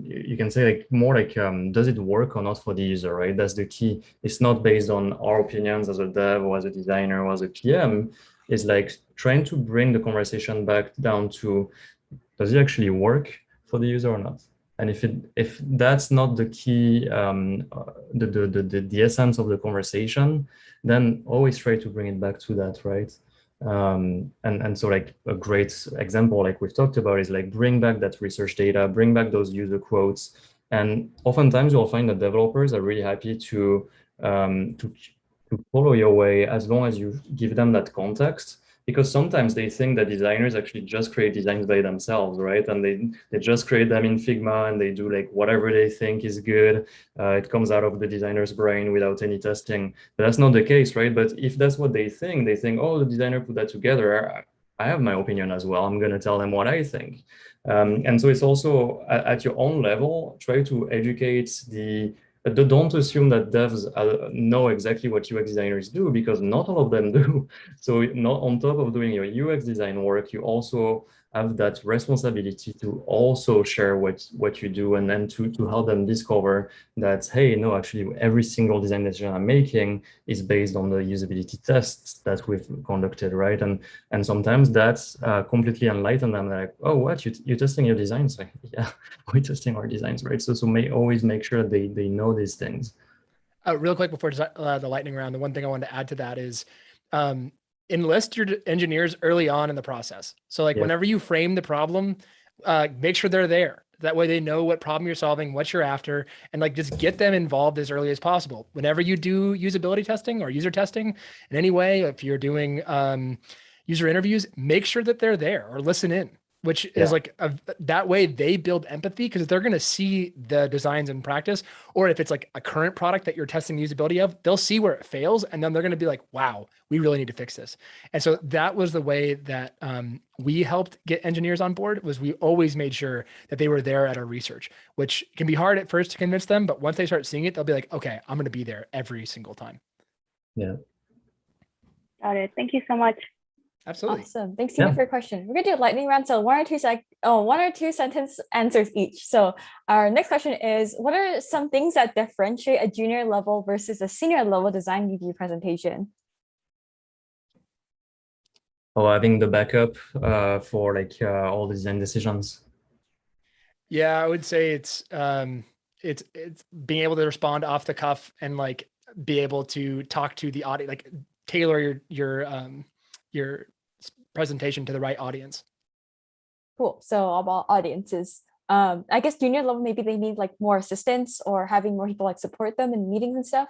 you can say like more like, does it work or not for the user, right? That's the key. It's not based on our opinions as a dev or as a designer or as a PM. It's like trying to bring the conversation back down to, does it actually work for the user or not? And if that's not the key, the essence of the conversation, then always try to bring it back to that, right? And so like a great example, like we've talked about, is like bring back that research data, bring back those user quotes. And oftentimes you'll find that developers are really happy to follow your way as long as you give them that context. Because sometimes they think that designers actually just create designs by themselves, right? And they just create them in Figma, and they do like whatever they think is good. It comes out of the designer's brain without any testing. But that's not the case, right? But if that's what they think, oh, the designer put that together. I have my opinion as well. I'm going to tell them what I think. And so it's also at your own level, try to educate the But don't assume that devs know exactly what UX designers do, because not all of them do. So not on top of doing your UX design work, you also have that responsibility to also share what you do, and then to help them discover that, hey, no, actually every single design decision I'm making is based on the usability tests that we've conducted, right? And sometimes that's completely enlighten them. They're like, oh, what, you're testing your designs? Like, yeah, we're testing our designs, right? So always make sure they know these things. Real quick before the lightning round, the one thing I wanted to add to that is enlist your engineers early on in the process. So like whenever you frame the problem, make sure they're there. That way they know what problem you're solving, what you're after, and like just get them involved as early as possible. Whenever you do usability testing or user testing in any way, if you're doing user interviews, make sure that they're there or listen in, which is like that way they build empathy, because they're going to see the designs in practice. Or if it's like a current product that you're testing the usability of, they'll see where it fails, and then they're going to be like, wow, we really need to fix this. And so that was the way that we helped get engineers on board, was we always made sure that they were there at our research, which can be hard at first to convince them, but once they start seeing it, they'll be like, okay, I'm going to be there every single time. Yeah. Got it. Thank you so much. Absolutely. Awesome. Thanks, Tina, for your question. We're going to do a lightning round, so one or two sentence answers each. So our next question is, what are some things that differentiate a junior level versus a senior level design review presentation? Oh, having the backup for like all the design decisions. Yeah, I would say it's being able to respond off the cuff and like be able to talk to the audience, like tailor your presentation to the right audience. Cool. So about audiences, I guess junior level, maybe they need like more assistance or having more people like support them in meetings and stuff.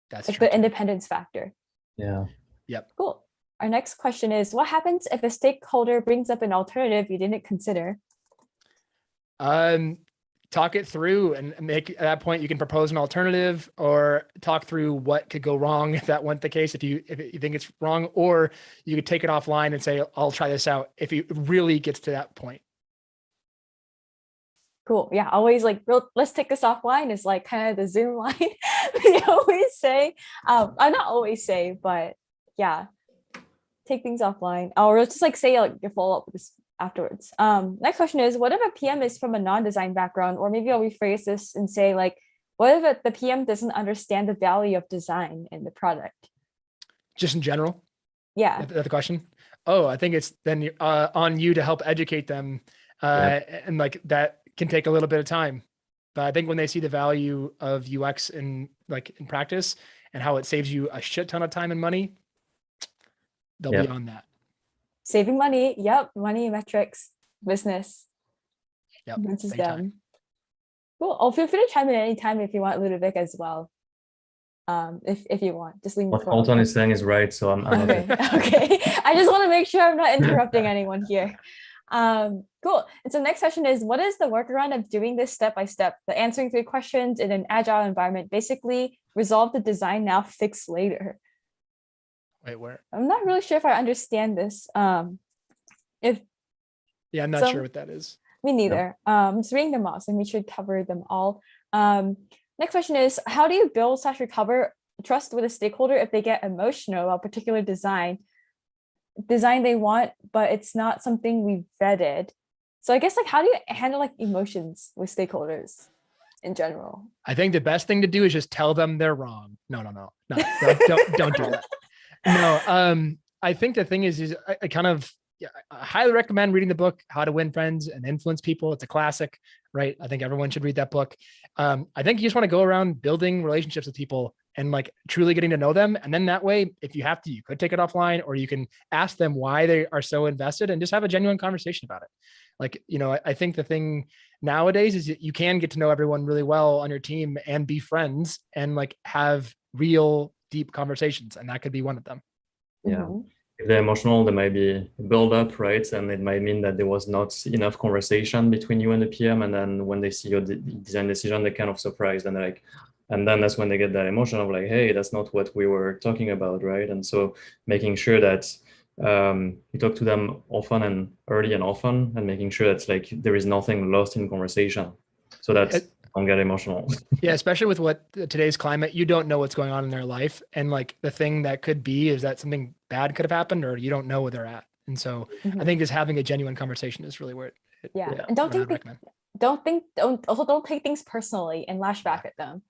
That's like true the too. independence factor. Yeah. Yep. Cool. Our next question is, what happens if a stakeholder brings up an alternative you didn't consider? Talk it through, and make at that point you can propose an alternative or talk through what could go wrong if that went the case, if you think it's wrong, or you could take it offline and say, I'll try this out if it really gets to that point. Cool. Yeah, always like, let's take this offline is like kind of the Zoom line we always say. I not always say, but yeah, take things offline. Or just like say like your follow up with this afterwards. Next question is, what if a PM is from a non-design background? Or maybe I'll rephrase this and say like, what if the PM doesn't understand the value of design in the product? Just in general? Yeah. That's the question. Oh, I think it's then on you to help educate them. And like that can take a little bit of time. But I think when they see the value of UX in practice and how it saves you a shit ton of time and money, they'll be on that. Saving money. Yep. Money, metrics, business. Yep. This is them. Cool. Oh, feel free to chime in anytime if you want, Ludovic, as well. If you want, just leave me. What Colton is saying is right, so I'm okay. Okay. I just want to make sure I'm not interrupting anyone here. Cool. And so next question is, what is the workaround of doing this step by step? The answering 3 questions in an agile environment, basically resolve the design now, fix later. Wait, where? I'm not really sure if I understand this. I'm not sure what that is. Me neither. I'm just reading them all, so we should cover them all. Next question is, how do you build / recover trust with a stakeholder if they get emotional about particular design they want, but it's not something we vetted? So I guess like, how do you handle like emotions with stakeholders in general? I think the best thing to do is just tell them they're wrong. No, don't do that. No, I think the thing is I highly recommend reading the book, How to Win Friends and Influence People. It's a classic, right? I think everyone should read that book. I think you just want to go around building relationships with people and like truly getting to know them. And then that way, if you have to, you could take it offline, or you can ask them why they are so invested and just have a genuine conversation about it. Like, I think the thing nowadays is that you can get to know everyone really well on your team and be friends and like have real deep conversations. And that could be one of them. Yeah. If they're emotional, there might be build up, right? And it might mean that there was not enough conversation between you and the PM. And then when they see your design decision, they're kind of surprised, and they're like, and then that's when they get that emotion of like, hey, that's not what we were talking about, right? And so making sure that you talk to them often and early and often, and making sure that's like there is nothing lost in conversation. So that's Don't get emotional. Yeah, especially with what today's climate, you don't know what's going on in their life. And like the thing that could be is that something bad could have happened, or you don't know where they're at. And so I think just having a genuine conversation is really where and don't take things personally and lash back at them.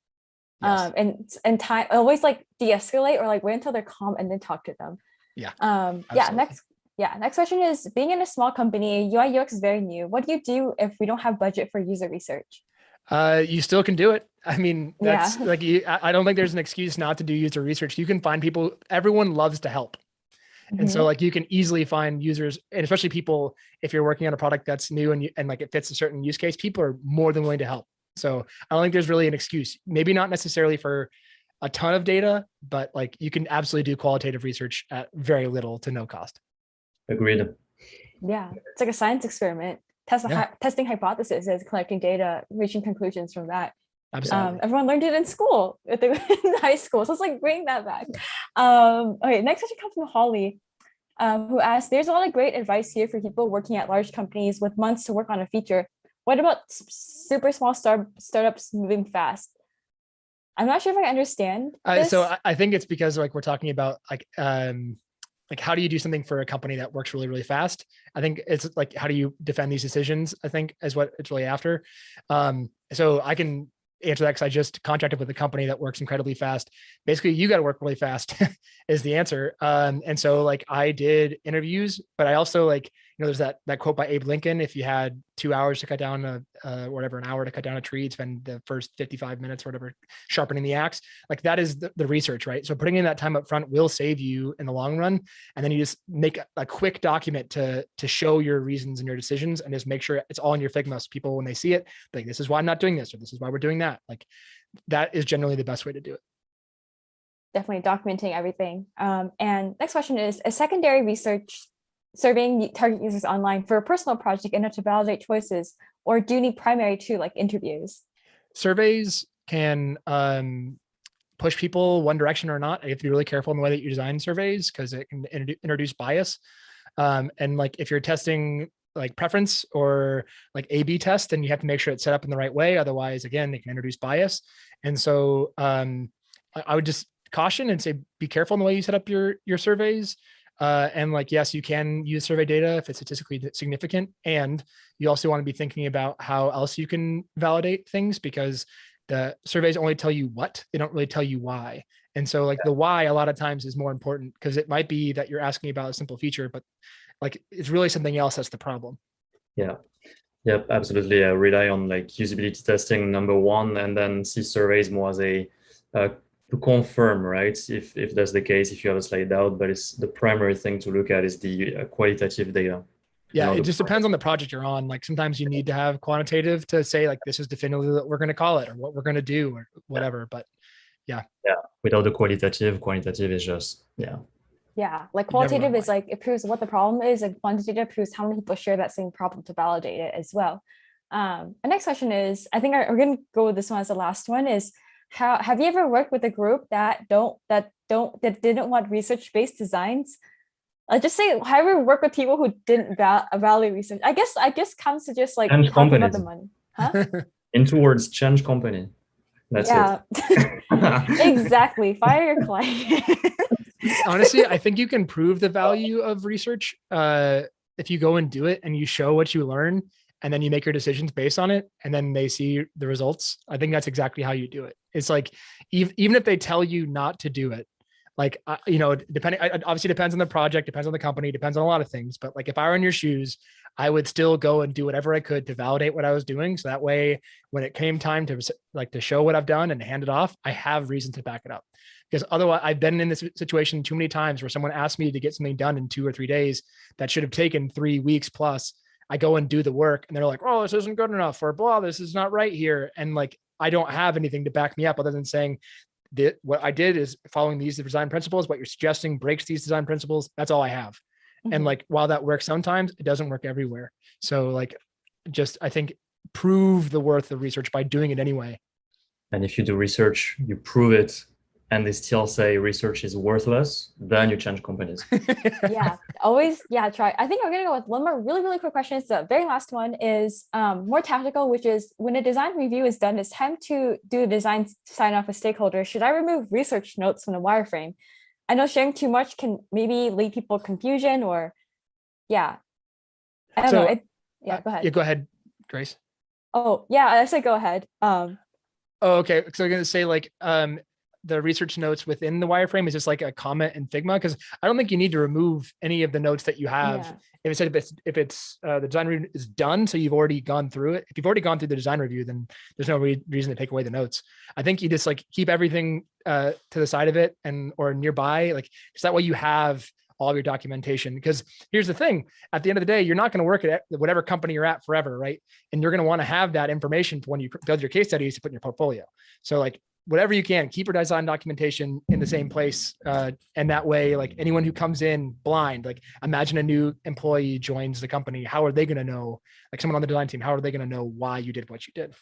Yes. And time, always like de-escalate or like wait until they're calm and then talk to them. Next question is, being in a small company, UI UX is very new. What do you do if we don't have budget for user research? You still can do it. I mean, that's like, I don't think there's an excuse not to do user research. You can find people, everyone loves to help. And so like you can easily find users, and especially people, if you're working on a product that's new and like it fits a certain use case, people are more than willing to help. So I don't think there's really an excuse, maybe not necessarily for a ton of data, but like you can absolutely do qualitative research at very little to no cost. Agreed. Yeah, it's like a science experiment. Testing hypotheses is collecting data, reaching conclusions from that. Absolutely. Everyone learned it in school, in high school. So it's like bring that back. Okay, next question comes from Holly, who asked, there's a lot of great advice here for people working at large companies with months to work on a feature. What about super small startups moving fast? I'm not sure if I understand this. So I think it's because like we're talking about like how do you do something for a company that works really, really fast? I think it's like, how do you defend these decisions, I think is what it's really after. So I can answer that because I just contracted with a company that works incredibly fast. Basically, you got to work really fast is the answer. And so like I did interviews, but I also like, there's that quote by Abe Lincoln, if you had 2 hours to cut down an hour to cut down a tree, spend the first 55 minutes or whatever sharpening the axe. Like that is the research, right? So putting in that time up front will save you in the long run. And then you just make a quick document to show your reasons and your decisions, and just make sure it's all in your Figma. So people, when they see it, like, this is why I'm not doing this, or this is why we're doing that. Like that is generally the best way to do it. Definitely documenting everything. And next question is, a secondary research surveying target users online for a personal project enough to validate choices, or do you need primary to like interviews? Surveys can push people one direction or not. You have to be really careful in the way that you design surveys because it can introduce bias. And like if you're testing like preference or like A/B test, then you have to make sure it's set up in the right way. Otherwise, again, it can introduce bias. And so I would just caution and say, be careful in the way you set up your surveys. And like, yes, you can use survey data if it's statistically significant. And you also want to be thinking about how else you can validate things, because the surveys only tell you what, they don't really tell you why. And so like the why a lot of times is more important, because it might be that you're asking about a simple feature, but like it's really something else that's the problem. Yeah. Yep, absolutely. Rely on like usability testing number one, and then see surveys more as a to confirm, right? If that's the case, if you have a slight doubt, but it's the primary thing to look at is the qualitative data. Yeah, it just depends on the project you're on. Like sometimes you need to have quantitative to say like, this is definitively what we're going to call it or what we're going to do or whatever. But yeah. Without the quantitative is just, like qualitative is like, it proves what the problem is, and quantitative proves how many people share that same problem to validate it as well. The next question is, I think we're going to go with this one as the last one, is how have you ever worked with a group that didn't want research-based designs? Just say, have you ever worked with people who didn't value research? I guess comes to just like talking about the money. Huh? In 2 words, change company. That's it. Exactly. Fire your client. Honestly, I think you can prove the value of research if you go and do it and you show what you learn, and then you make your decisions based on it, and then they see the results. I think that's exactly how you do it. It's like, even if they tell you not to do it, like, depending, obviously depends on the project, depends on the company, depends on a lot of things. But like, if I were in your shoes, I would still go and do whatever I could to validate what I was doing. So that way, when it came time to show what I've done and hand it off, I have reason to back it up. Because otherwise, I've been in this situation too many times where someone asked me to get something done in 2 or 3 days that should have taken 3 weeks plus. I go and do the work and they're like, oh, this isn't good enough, or blah, this is not right here. And like, I don't have anything to back me up other than saying that what I did is following these design principles. What you're suggesting breaks these design principles. That's all I have. Mm-hmm. And like, while that works sometimes, it doesn't work everywhere. So like, just, I think, prove the worth of research by doing it anyway. And if you do research, you prove it and they still say research is worthless, then you change companies. Yeah, always, yeah, try. I think I'm gonna go with one more really, really quick question. It's the very last one is more tactical, which is when a design review is done, it's time to do the design sign off with stakeholders. Should I remove research notes from the wireframe? I know sharing too much can maybe lead people confusion or, yeah. I don't know. Yeah, go ahead. Yeah, go ahead, Grace. Oh, yeah, I said go ahead. Oh, okay. So I'm going to say like the research notes within the wireframe is just like a comment in Figma, because I don't think you need to remove any of the notes that you have. Yeah. If it's the design review is done, so you've already gone through it. If you've already gone through the design review, then there's no reason to take away the notes. I think you just like keep everything to the side of it or nearby, like because that way you have all of your documentation. Because here's the thing, at the end of the day, you're not going to work at whatever company you're at forever, right? And you're going to want to have that information for when you build your case studies to put in your portfolio. So like whatever you can, keep your design documentation in the same place. And that way, like anyone who comes in blind, like imagine a new employee joins the company, how are they going to know, like someone on the design team, how are they going to know why you did what you did?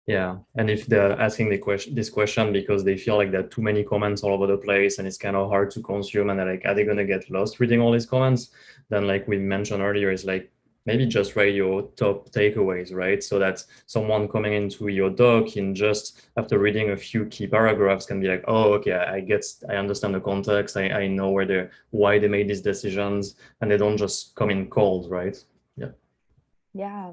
Yeah, and if they're asking this question because they feel like there are too many comments all over the place and it's kind of hard to consume, and they're like, are they going to get lost reading all these comments? Then like we mentioned earlier, is like maybe just write your top takeaways, right? So that someone coming into your doc in just after reading a few key paragraphs can be like, oh, okay, I understand the context. I know why they made these decisions, and they don't just come in cold, right? Yeah. Yeah,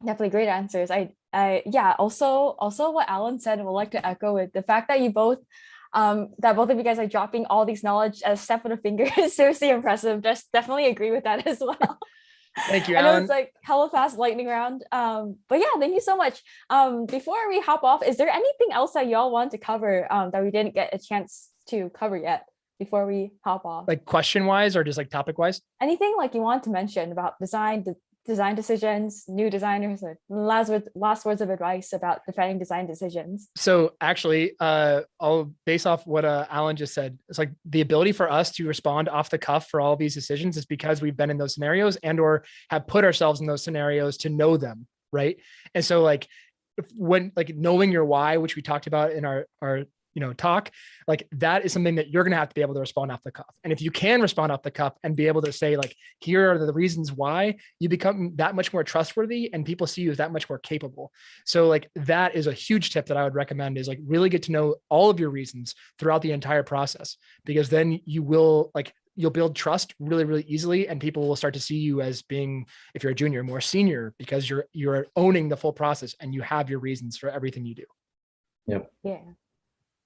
definitely great answers. Yeah, also what Alan said, I would like to echo with the fact that both of you guys are dropping all these knowledge as step of the finger is seriously impressive. Just definitely agree with that as well. Thank you, I know Alan. it's like hella fast lightning round. But yeah, thank you so much. Before we hop off, is there anything else that y'all want to cover that we didn't get a chance to cover yet before we hop off? Like question wise or just like topic wise? Anything like you want to mention about design decisions, new designers, or last words of advice about defining design decisions? So actually, I'll base off what Alan just said. It's like the ability for us to respond off the cuff for all these decisions is because we've been in those scenarios and or have put ourselves in those scenarios to know them, right? And so like when like knowing your why, which we talked about in our talk, like that is something that you're going to have to be able to respond off the cuff. And if you can respond off the cuff and be able to say like, here are the reasons why, you become that much more trustworthy and people see you as that much more capable. So like that is a huge tip that I would recommend, is like really get to know all of your reasons throughout the entire process, because then you'll build trust really, really easily. And people will start to see you as being, if you're a junior, more senior, because you're owning the full process and you have your reasons for everything you do. Yep.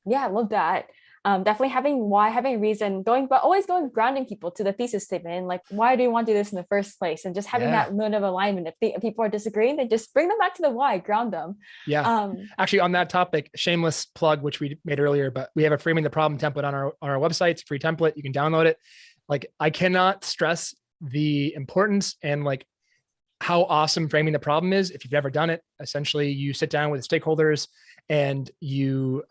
Yeah, I love that. Definitely having why, having a reason, but always grounding people to the thesis statement, and like, why do you want to do this in the first place? And just having that mode of alignment. If people are disagreeing, then just bring them back to the why, ground them. Yeah. Actually, on that topic, shameless plug, which we made earlier, but we have a framing the problem template on our website. It's a free template. You can download it. Like, I cannot stress the importance and like how awesome framing the problem is. If you've never done it, essentially you sit down with stakeholders and you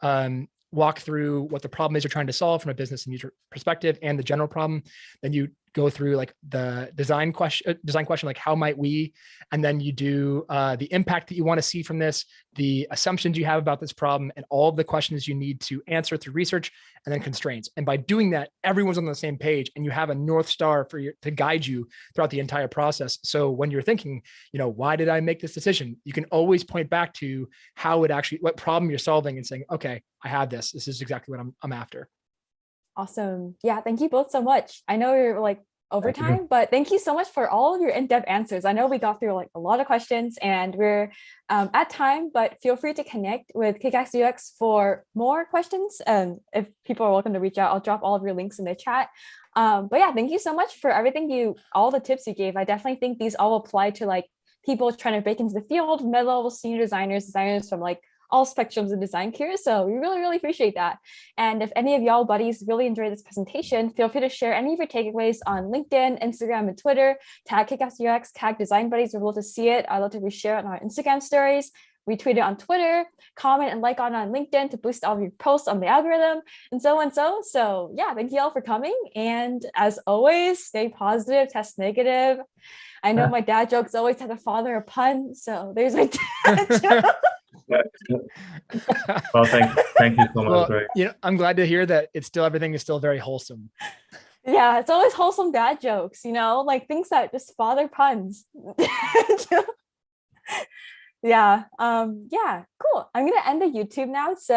walk through what the problem is you're trying to solve from a business and user perspective and the general problem. Then you go through like the design question, like how might we, and then you do the impact that you want to see from this, the assumptions you have about this problem, and all of the questions you need to answer through research, and then constraints. And by doing that, everyone's on the same page and you have a North Star to guide you throughout the entire process. So when you're thinking, why did I make this decision? You can always point back to what problem you're solving and saying, okay, I have this. This is exactly what I'm after. Awesome. Yeah, thank you both so much. I know you're like over time, but thank you so much for all of your in-depth answers. I know we got through like a lot of questions and we're at time, but feel free to connect with Kickass UX for more questions. If people are welcome to reach out, I'll drop all of your links in the chat. But yeah, thank you so much for everything all the tips you gave. I definitely think these all apply to like people trying to break into the field, mid-level senior designers from like all spectrums of design careers. So we really, really appreciate that. And if any of y'all buddies really enjoyed this presentation, feel free to share any of your takeaways on LinkedIn, Instagram, and Twitter. Tag Kickass UX, tag Design Buddies. We're able to see it. I'd love to reshare it on our Instagram stories. Retweet it on Twitter, comment and like on LinkedIn to boost all of your posts on the algorithm, and so on. So yeah, thank you all for coming. And as always, stay positive, test negative. I know my dad jokes always have to father a pun. So there's my dad joke. Well, thank you so much. Well, Ray. you know, I'm glad to hear that everything is still very wholesome. Yeah, it's always wholesome dad jokes, like things that just father puns. Yeah. Yeah, cool. I'm gonna end the YouTube now. So